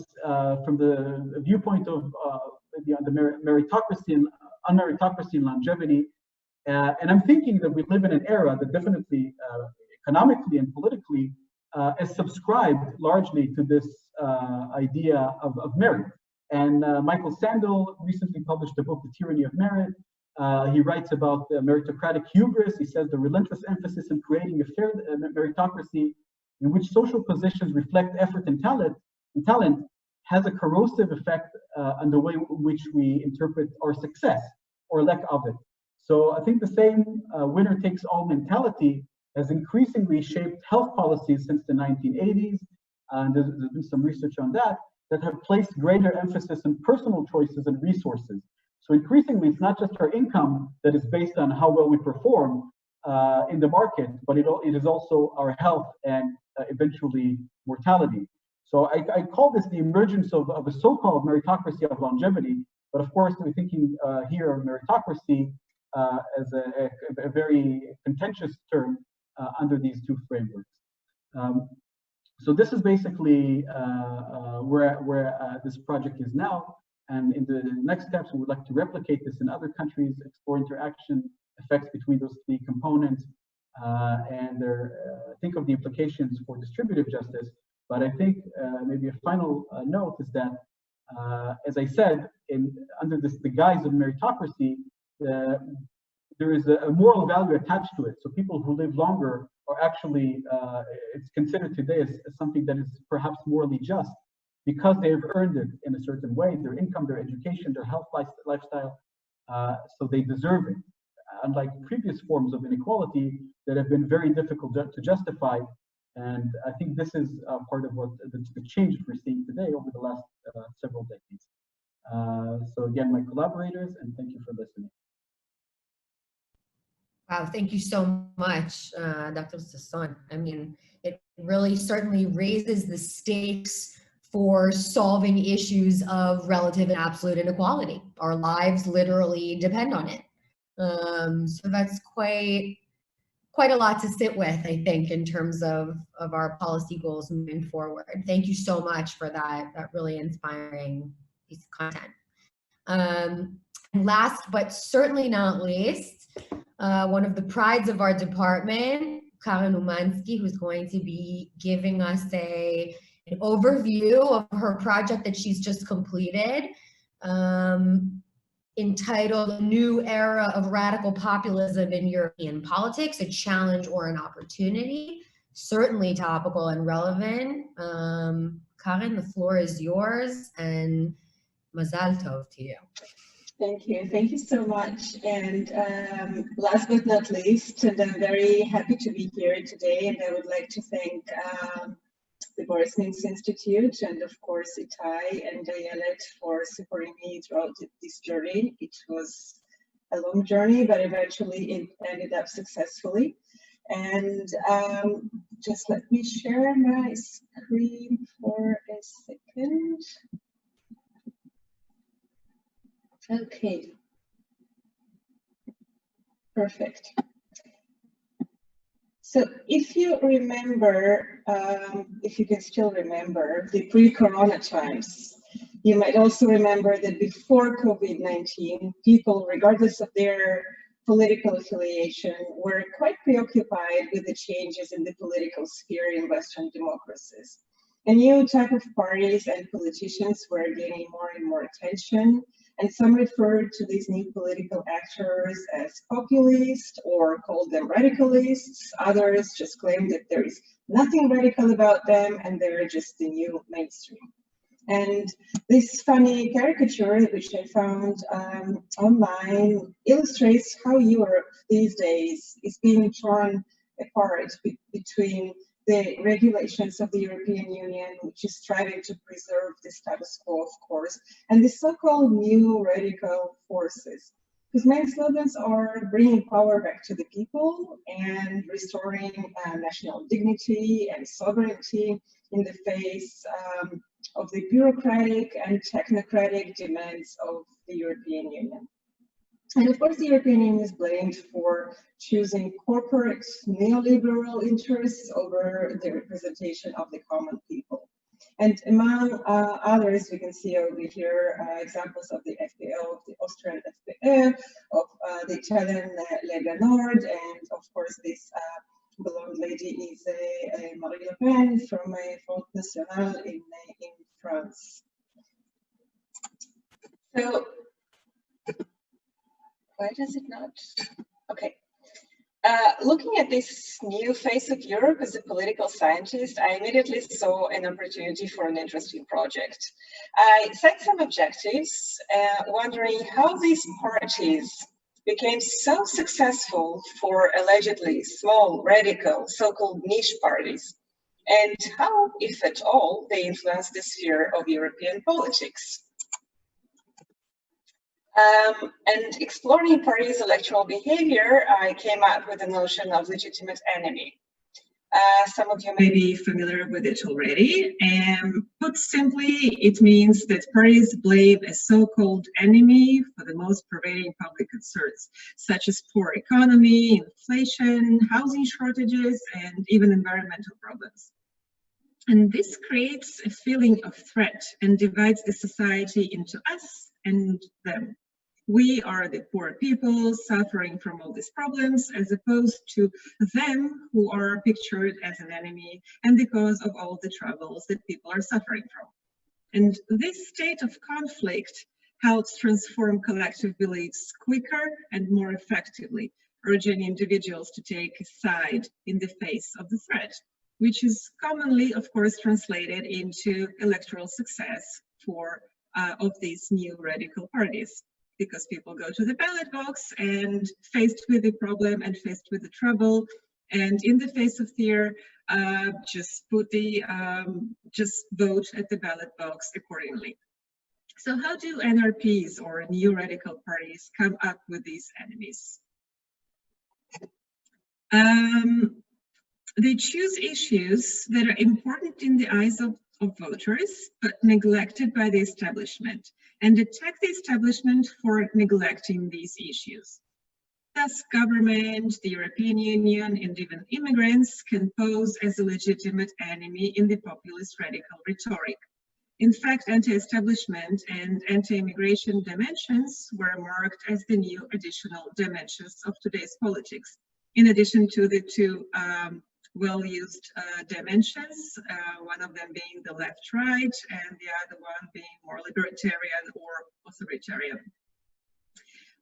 from the viewpoint of maybe on the meritocracy and unmeritocracy and longevity. And I'm thinking that we live in an era that definitely economically and politically is subscribed largely to this idea of merit. And Michael Sandel recently published a book, The Tyranny of Merit. He writes about the meritocratic hubris. He says the relentless emphasis in creating a fair meritocracy in which social positions reflect effort and talent has a corrosive effect on the way in which we interpret our success or lack of it. So I think the same winner-takes-all mentality has increasingly shaped health policies since the 1980s, and there's been some research on that have placed greater emphasis on personal choices and resources. So increasingly, it's not just our income that is based on how well we perform in the market, but it is also our health and eventually mortality. So I call this the emergence of a so-called meritocracy of longevity, but of course we're thinking here of meritocracy as a very contentious term under these two frameworks. So this is basically where this project is now. And in the next steps, we would like to replicate this in other countries, explore interaction effects between those three components, and think of the implications for distributive justice. But I think maybe a final note is that, as I said, under the guise of meritocracy, there is a moral value attached to it. So people who live longer are actually, it's considered today as something that is perhaps morally just, because they have earned it in a certain way, their income, their education, their health lifestyle, so they deserve it. Unlike previous forms of inequality that have been very difficult to justify. And I think this is part of what the change we're seeing today over the last several decades. So again, my collaborators, and thank you for listening. Wow, thank you so much, Dr. Sasson. I mean, it really certainly raises the stakes for solving issues of relative and absolute inequality. Our lives literally depend on it. So that's quite a lot to sit with, I think, in terms of our policy goals moving forward. Thank you so much for that really inspiring piece of content. Last but certainly not least, one of the prides of our department, Karen Umansky, who's going to be giving us an overview of her project that she's just completed, entitled "A New Era of Radical Populism in European Politics, a Challenge or an Opportunity." Certainly topical and relevant. Karen, the floor is yours, and Mazal Tov to you. Thank you. Thank you so much. And last but not least, and I'm very happy to be here today, and I would like to thank the Boris Mintz Institute and of course Itai and Ayelet for supporting me throughout this journey. It was a long journey, but eventually it ended up successfully. And just let me share my screen for a second. Okay. Perfect. So if you remember, if you can still remember the pre-corona times, you might also remember that before COVID-19, people, regardless of their political affiliation, were quite preoccupied with the changes in the political sphere in Western democracies. A new type of parties and politicians were gaining more and more attention, and some referred to these new political actors as populist or called them radicalists. Others just claimed that there is nothing radical about them and they're just the new mainstream. And this funny caricature, which I found online, illustrates how Europe these days is being torn apart between the regulations of the European Union, which is striving to preserve the status quo, of course, and the so-called new radical forces, whose main slogans are bringing power back to the people and restoring national dignity and sovereignty in the face of the bureaucratic and technocratic demands of the European Union. And of course, the European Union is blamed for choosing corporate neoliberal interests over the representation of the common people. And among others, we can see over here examples of the FPÖ, of the Austrian FPÖ, of the Italian Lega Nord, and of course this blonde lady is Marine Le Pen from Front National in France. So, why does it not? Okay. Looking at this new face of Europe as a political scientist, I immediately saw an opportunity for an interesting project. I set some objectives, wondering how these parties became so successful for allegedly small, radical, so-called niche parties, and how, if at all, they influence the sphere of European politics. And exploring parties' electoral behavior, I came up with the notion of legitimate enemy. Some of you may be familiar with it already. Put simply, it means that parties blame a so-called enemy for the most pervading public concerns, such as poor economy, inflation, housing shortages, and even environmental problems. And this creates a feeling of threat and divides the society into us and them. We are the poor people suffering from all these problems, as opposed to them who are pictured as an enemy and the cause of all the troubles that people are suffering from. And this state of conflict helps transform collective beliefs quicker and more effectively, urging individuals to take a side in the face of the threat, which is commonly, of course, translated into electoral success of these new radical parties. Because people go to the ballot box and faced with the problem and faced with the trouble, and in the face of fear, just vote at the ballot box accordingly. So how do NRPs or new radical parties come up with these enemies? They choose issues that are important in the eyes of voters, but neglected by the establishment, and attack the establishment for neglecting these issues. Thus, government, the European Union, and even immigrants can pose as a legitimate enemy in the populist radical rhetoric. In fact, anti-establishment and anti-immigration dimensions were marked as the new additional dimensions of today's politics, in addition to the two well-used dimensions, one of them being the left-right and the other one being more libertarian or authoritarian.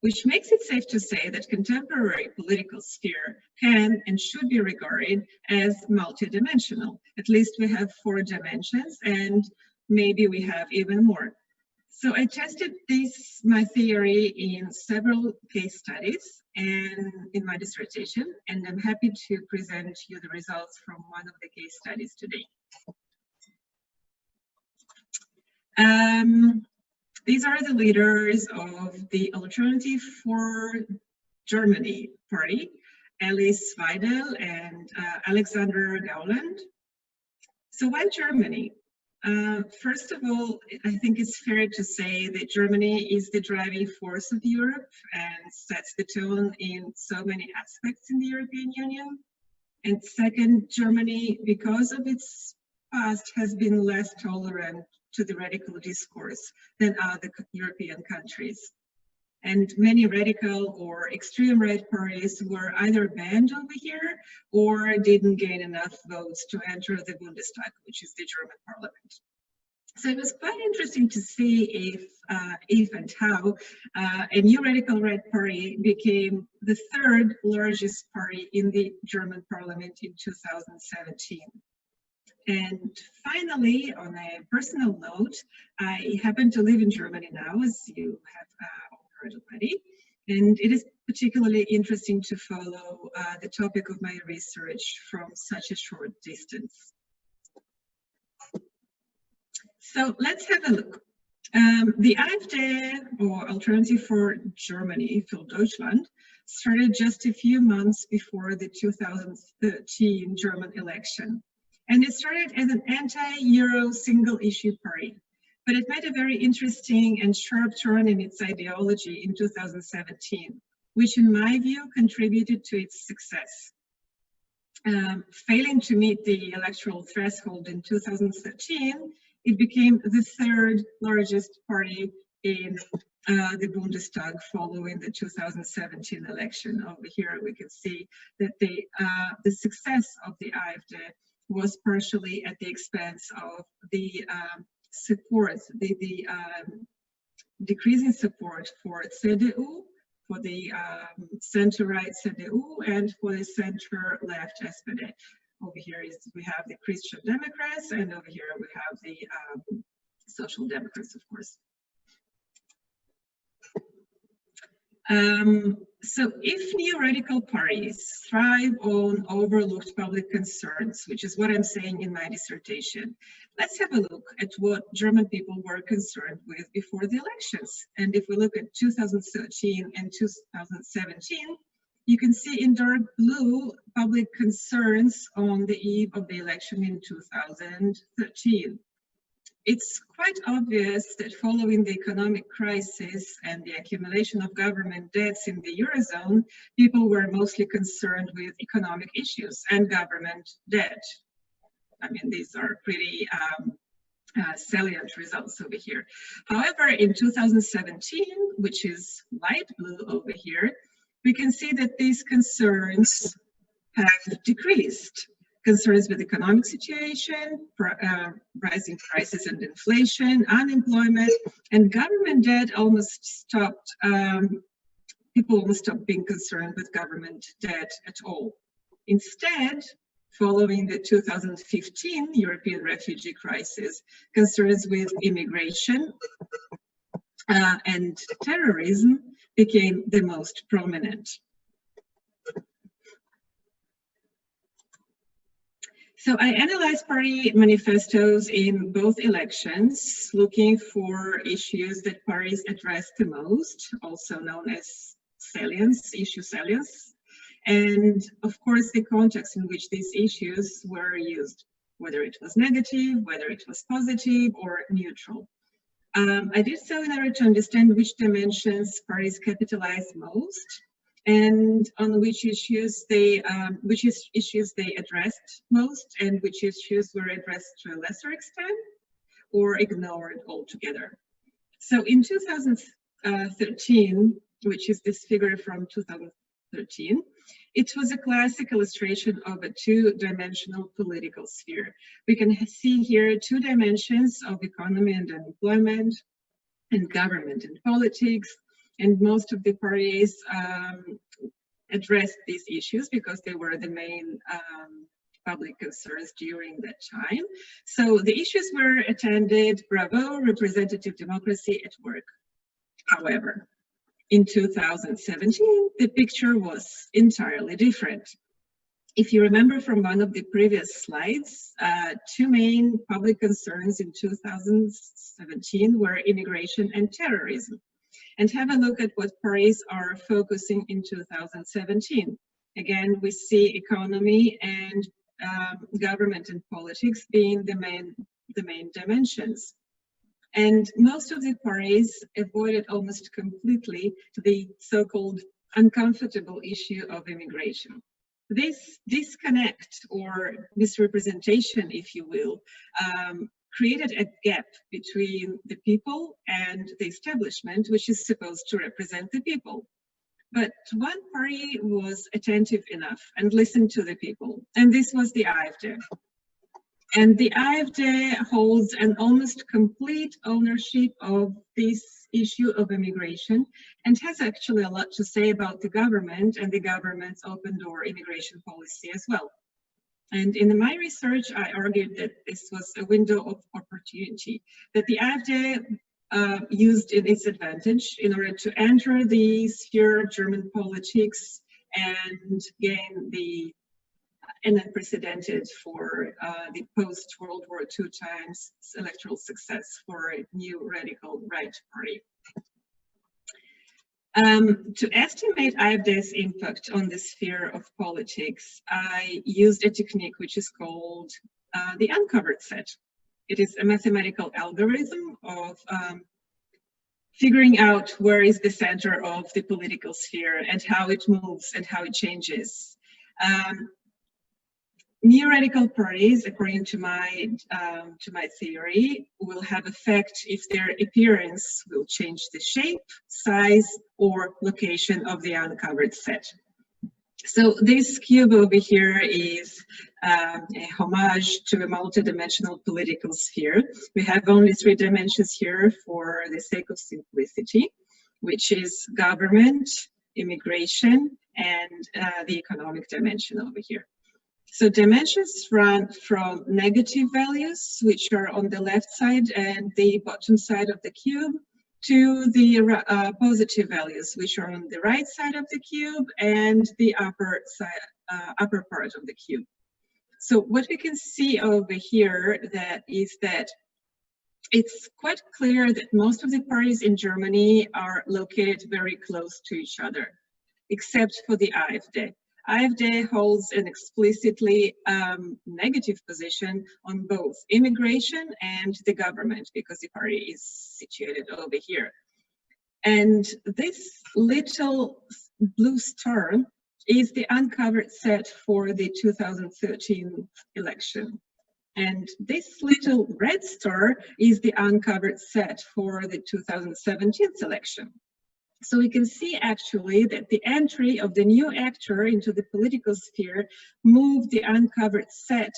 Which makes it safe to say that contemporary political sphere can and should be regarded as multidimensional. At least we have 4 dimensions, and maybe we have even more. So I tested my theory in several case studies and in my dissertation, and I'm happy to present you the results from one of the case studies today. These are the leaders of the Alternative for Germany party, Alice Weidel and Alexander Gauland. So why Germany? First of all, I think it's fair to say that Germany is the driving force of Europe and sets the tone in so many aspects in the European Union. And second, Germany, because of its past, has been less tolerant to the radical discourse than other European countries. And many radical or extreme right parties were either banned over here or didn't gain enough votes to enter the Bundestag, which is the German parliament. So it was quite interesting to see if and how a new radical right party became the 3rd largest party in the German parliament in 2017. And finally, on a personal note, I happen to live in Germany now, as you have heard already, and it is particularly interesting to follow the topic of my research from such a short distance. So let's have a look. The AfD, or Alternative for Germany, für Deutschland, started just a few months before the 2013 German election. And it started as an anti-Euro single-issue party. But it made a very interesting and sharp turn in its ideology in 2017, which in my view contributed to its success. Failing to meet the electoral threshold in 2013, it became the 3rd largest party in the Bundestag following the 2017 election. Over here we can see that the success of the AfD was partially at the expense of the support, the decreasing support for CDU, for the center-right CDU, and for the center-left SPD. Over here we have the Christian Democrats, and over here we have the Social Democrats, of course. So if new radical parties thrive on overlooked public concerns, which is what I'm saying in my dissertation, let's have a look at what German people were concerned with before the elections. And if we look at 2013 and 2017, you can see in dark blue public concerns on the eve of the election in 2013. It's quite obvious that following the economic crisis and the accumulation of government debts in the Eurozone, people were mostly concerned with economic issues and government debt. I mean, these are pretty salient results over here. However, in 2017, which is light blue over here, we can see that these concerns have decreased. Concerns with economic situation, rising prices and inflation, unemployment, and government debt almost stopped. People almost stopped being concerned with government debt at all. Instead, following the 2015 European refugee crisis, concerns with immigration and terrorism became the most prominent. So I analyzed party manifestos in both elections, looking for issues that parties addressed the most, also known as salience, issue salience, and of course the context in which these issues were used, whether it was negative, whether it was positive or neutral. I did so in order to understand which dimensions parties capitalized most, and on which issues they addressed most, and which issues were addressed to a lesser extent or ignored altogether. So in 2013, which is this figure from 2013, it was a classic illustration of a two-dimensional political sphere. We can see here two dimensions of economy and unemployment, and government and politics. And most of the parties addressed these issues because they were the main public concerns during that time. So the issues were attended, bravo, representative democracy at work. However, in 2017, the picture was entirely different. If you remember from one of the previous slides, two main public concerns in 2017 were immigration and terrorism. And have a look at what parties are focusing in 2017. Again, we see economy and government and politics being the main dimensions. And most of the parties avoided almost completely the so-called uncomfortable issue of immigration. This disconnect or misrepresentation, if you will, created a gap between the people and the establishment, which is supposed to represent the people. But one party was attentive enough and listened to the people, and this was the AfD. And the AfD holds an almost complete ownership of this issue of immigration and has actually a lot to say about the government and the government's open door immigration policy as well. And in my research, I argued that this was a window of opportunity that the AfD used in its advantage in order to enter the sphere of German politics and gain an unprecedented for the post-World War II times electoral success for a new radical right party. To estimate AfD's impact on the sphere of politics, I used a technique which is called the uncovered set. It is a mathematical algorithm of figuring out where is the center of the political sphere and how it moves and how it changes. New radical parties, according to my theory, will have effect if their appearance will change the shape, size, or location of the uncovered set. So this cube over here is a homage to a multidimensional political sphere. We have only three dimensions here for the sake of simplicity, which is government, immigration, and the economic dimension over here. So dimensions run from negative values, which are on the left side and the bottom side of the cube, to the positive values, which are on the right side of the cube and the upper part of the cube. So what we can see over here is that it's quite clear that most of the parties in Germany are located very close to each other, except for the AfD. AfD holds an explicitly negative position on both immigration and the government because the party is situated over here. And this little blue star is the uncovered set for the 2013 election. And this little red star is the uncovered set for the 2017 selection. So we can see actually that the entry of the new actor into the political sphere moved the uncovered set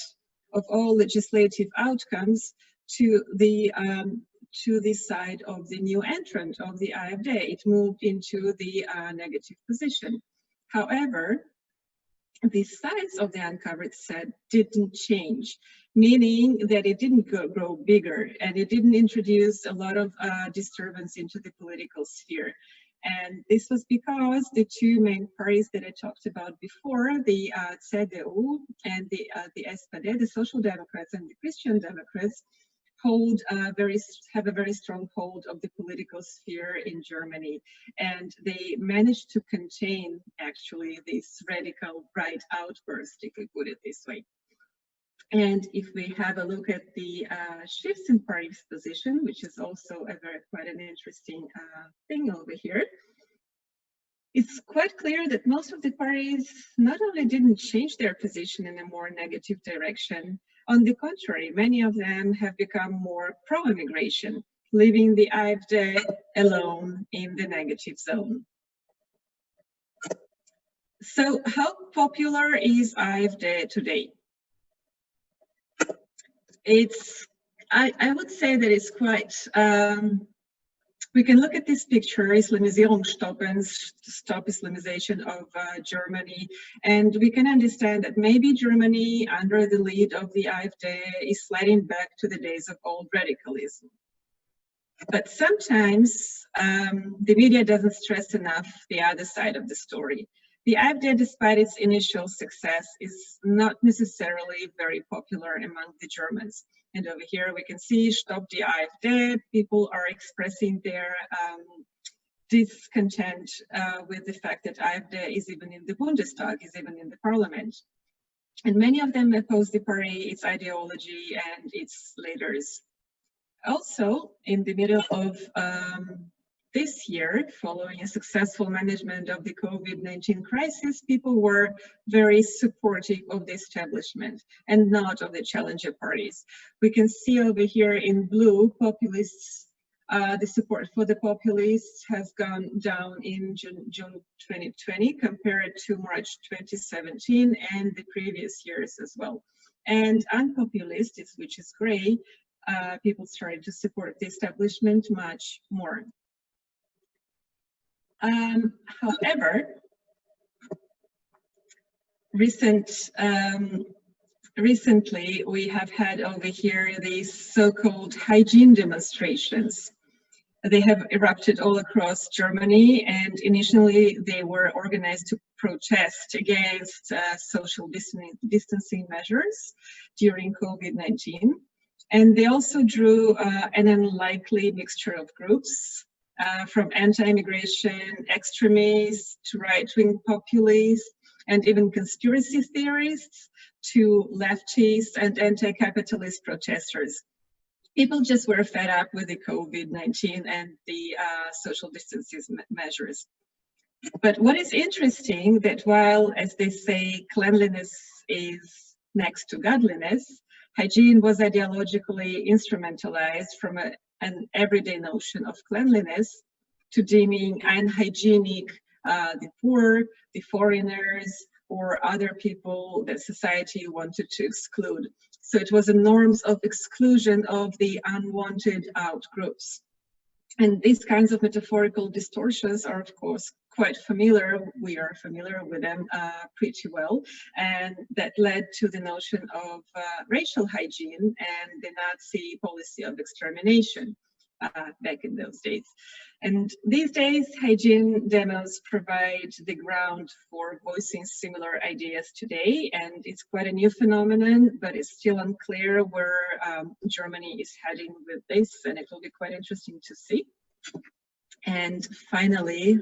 of all legislative outcomes to the side of the new entrant of the AfD. It moved into the negative position. However, the size of the uncovered set didn't change, meaning that it didn't grow bigger and it didn't introduce a lot of disturbance into the political sphere. And this was because the two main parties that I talked about before, the CDU and the SPD, the Social Democrats and the Christian Democrats, have a very strong hold of the political sphere in Germany, and they managed to contain actually this radical right outburst, if we put it this way. And if we have a look at the shifts in parties' position, which is also quite an interesting thing over here, it's quite clear that most of the parties not only didn't change their position in a more negative direction, on the contrary, many of them have become more pro-immigration, leaving the AfD alone in the negative zone. So how popular is AfD today? I would say that it's quite, we can look at this picture, Islamisierung stoppen, stop Islamization of Germany, and we can understand that maybe Germany, under the lead of the AfD, is sliding back to the days of old radicalism. But sometimes the media doesn't stress enough the other side of the story. The AfD, despite its initial success, is not necessarily very popular among the Germans. And over here we can see Stop die AfD. People are expressing their discontent with the fact that AfD is even in the Bundestag, is even in the parliament. And many of them oppose the party, its ideology, and its leaders. Also, in the middle of this year, following a successful management of the COVID-19 crisis, people were very supportive of the establishment and not of the challenger parties. We can see over here in blue, populists, the support for the populists has gone down in June 2020 compared to March 2017 and the previous years as well. And unpopulists, which is gray, people started to support the establishment much more. However, recently we have had over here these so-called hygiene demonstrations. They have erupted all across Germany, and initially they were organized to protest against social distancing measures during COVID-19. And they also drew an unlikely mixture of groups, from anti-immigration extremists to right-wing populists and even conspiracy theorists to leftists and anti-capitalist protesters. People just were fed up with the COVID-19 and the social distancing measures. But what is interesting that while, as they say, cleanliness is next to godliness, hygiene was ideologically instrumentalized from an everyday notion of cleanliness to deeming unhygienic the poor, the foreigners, or other people that society wanted to exclude. So it was a norms of exclusion of the unwanted out groups. And these kinds of metaphorical distortions are, of course, quite familiar. We are familiar with them pretty well. And that led to the notion of racial hygiene and the Nazi policy of extermination back in those days. And these days, hygiene demos provide the ground for voicing similar ideas today. And it's quite a new phenomenon, but it's still unclear where Germany is heading with this. And it will be quite interesting to see. And finally,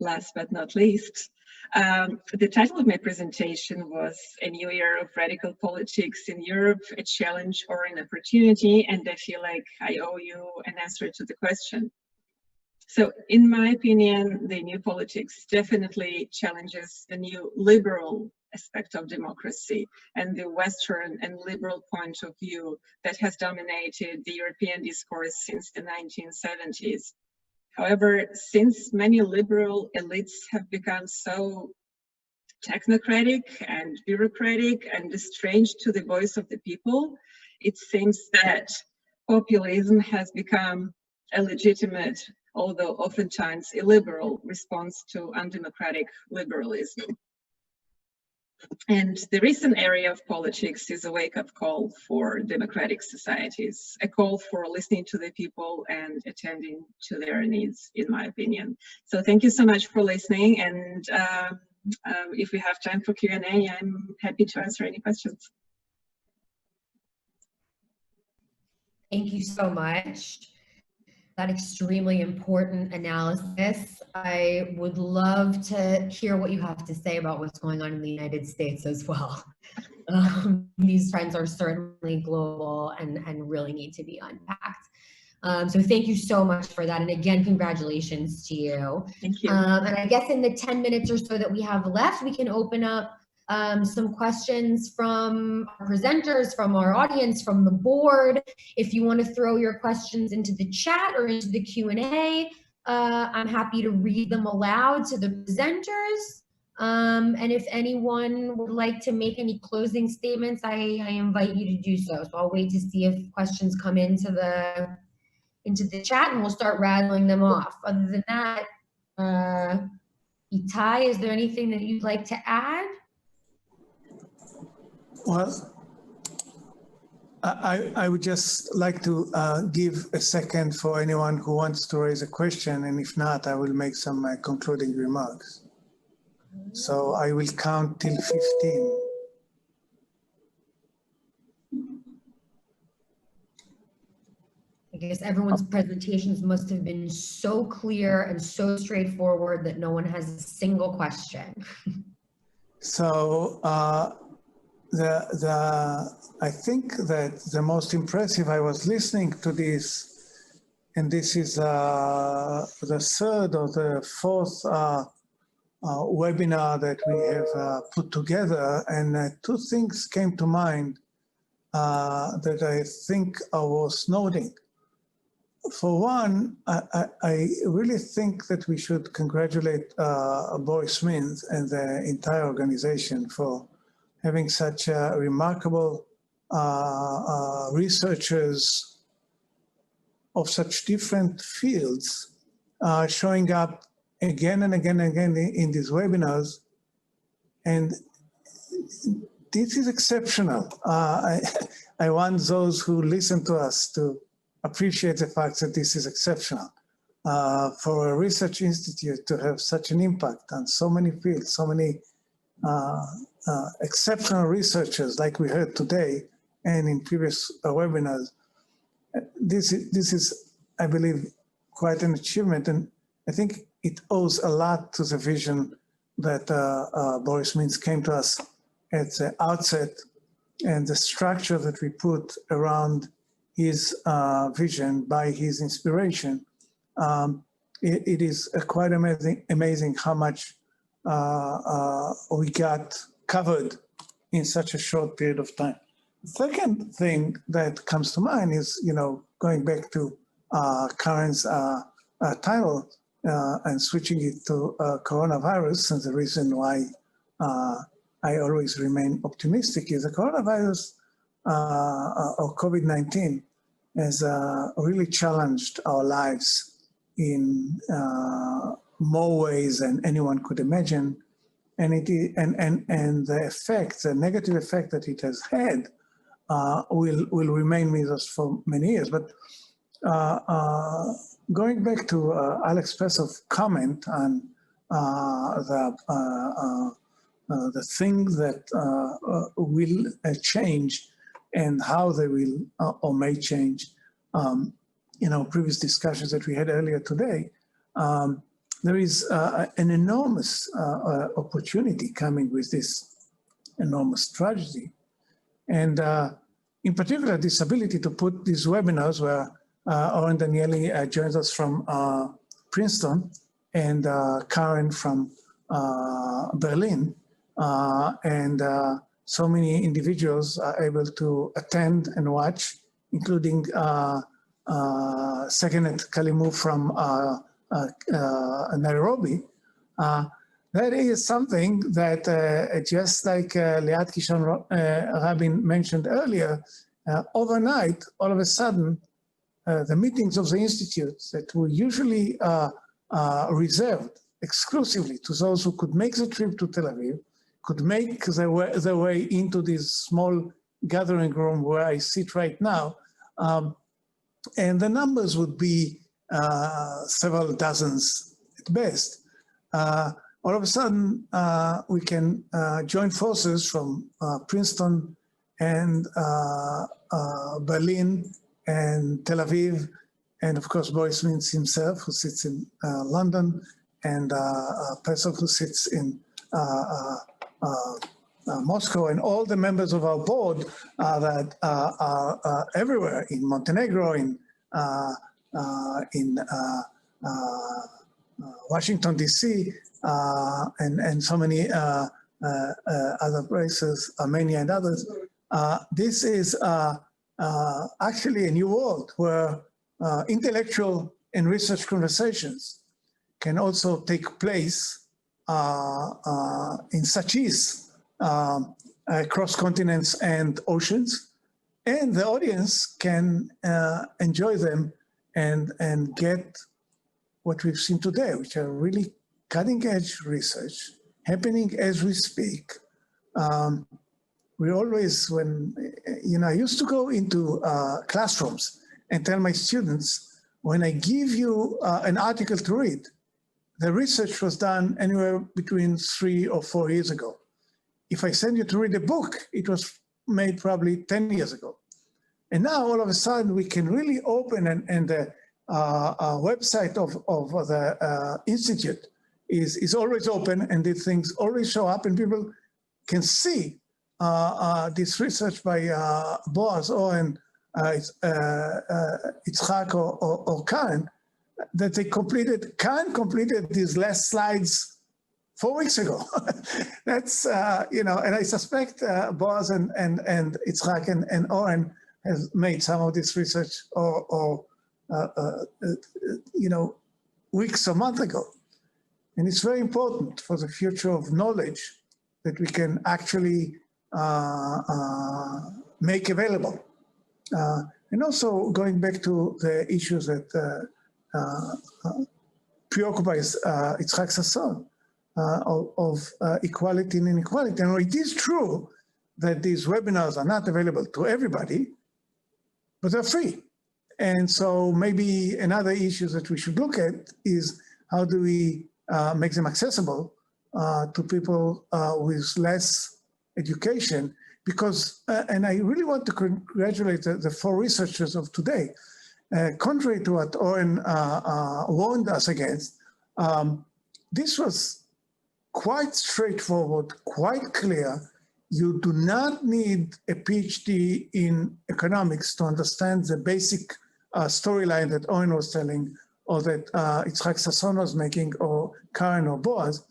last but not least, the title of my presentation was A New Era of Radical Politics in Europe, a Challenge or an Opportunity, and I feel like I owe you an answer to the question. So in my opinion, the new politics definitely challenges the new liberal aspect of democracy and the Western and liberal point of view that has dominated the European discourse since the 1970s. However, since many liberal elites have become so technocratic and bureaucratic and estranged to the voice of the people, it seems that populism has become a legitimate, although oftentimes illiberal, response to undemocratic liberalism. And the recent area of politics is a wake-up call for democratic societies, a call for listening to the people and attending to their needs, in my opinion. So thank you so much for listening, and if we have time for Q&A, I'm happy to answer any questions. Thank you so much. That extremely important analysis. I would love to hear what you have to say about what's going on in the United States as well. These trends are certainly global and really need to be unpacked. So thank you so much for that. And again, congratulations to you. Thank you. And I guess in the 10 minutes or so that we have left, we can open up some questions from our presenters, from our audience, from the board. If you want to throw your questions into the chat or into the Q&A, I'm happy to read them aloud to the presenters. And if anyone would like to make any closing statements, I invite you to do so. So I'll wait to see if questions come into the chat and we'll start rattling them off. Other than that, Itai, is there anything that you'd like to add? Well, I would just like to give a second for anyone who wants to raise a question, and if not, I will make some concluding remarks. So I will count till 15. I guess everyone's presentations must have been so clear and so straightforward that no one has a single question. So I think that the most impressive, I was listening to this, and this is the third or the fourth webinar that we have put together, and two things came to mind that I think are worth noting. For one, I really think that we should congratulate Boris Mintz and the entire organization for having such remarkable researchers of such different fields showing up again and again and again in these webinars. And this is exceptional. I want those who listen to us to appreciate the fact that this is exceptional. For a research institute to have such an impact on so many fields, so many exceptional researchers like we heard today and in previous webinars, this is, I believe, quite an achievement, and I think it owes a lot to the vision that Boris Mintz came to us at the outset, and the structure that we put around his vision by his inspiration. It is quite amazing how much we got covered in such a short period of time. The second thing that comes to mind is, going back to Karen's title and switching it to coronavirus, and the reason why I always remain optimistic is the coronavirus or COVID-19 has really challenged our lives in more ways than anyone could imagine, and the effect, the negative effect that it has had, will remain with us for many years. But going back to Alex Pesov's comment on the thing that will change and how they will or may change, previous discussions that we had earlier today, there is an enormous opportunity coming with this enormous tragedy. And in particular, this ability to put these webinars where Oren Danieli joins us from Princeton and Karen from Berlin, and so many individuals are able to attend and watch, including Sekenet Kalimu from Nairobi. That is something that, just like Liat Kishon Rabin mentioned earlier, overnight, all of a sudden, the meetings of the institutes that were usually reserved exclusively to those who could make the trip to Tel Aviv, could make their way into this small gathering room where I sit right now, and the numbers would be several dozens at best. All of a sudden, we can join forces from Princeton and Berlin and Tel Aviv, and of course Boris Mintz himself, who sits in London, and Pesov, who sits in Moscow, and all the members of our board that are everywhere, in Montenegro, in Washington, D.C., and so many other places, Armenia and others. This is actually a new world where intellectual and research conversations can also take place in such ease across continents and oceans, and the audience can enjoy them and get what we've seen today, which are really cutting-edge research happening as we speak. We always, I used to go into classrooms and tell my students, when I give you an article to read, the research was done anywhere between 3 or 4 years ago. If I send you to read a book, it was made probably 10 years ago. And now all of a sudden we can really open, and the website of the Institute is always open, and these things always show up, and people can see this research by Boaz and Itzhak or Karen, that they completed. Karen completed these last slides 4 weeks ago. That's, and I suspect Boaz and Itzhak and Oren has made some of this research or weeks or months ago. And it's very important for the future of knowledge that we can actually make available. And also going back to the issues that preoccupies Yitzhak Sasson of equality and inequality. And it is true that these webinars are not available to everybody, but they're free. And so maybe another issue that we should look at is how do we make them accessible to people with less education, because, and I really want to congratulate the 4 researchers of today. Contrary to what Oren warned us against, this was quite straightforward, quite clear. You do not need a PhD in economics to understand the basic storyline that Oren was telling, or that Yitzhak Sasson was making, or Karen or Boaz.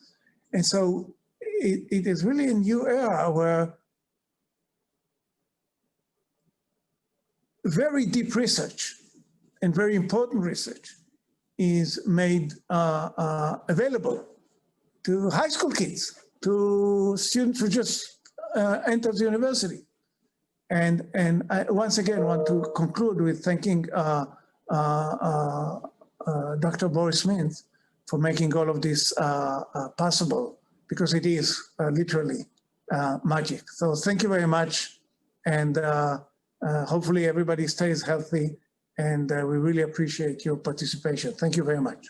And so it is really a new era where very deep research and very important research is made available to high school kids, to students who just entered the university. And I once again want to conclude with thanking Dr. Boris Mintz for making all of this possible, because it is literally magic. So thank you very much. And hopefully everybody stays healthy, and we really appreciate your participation. Thank you very much.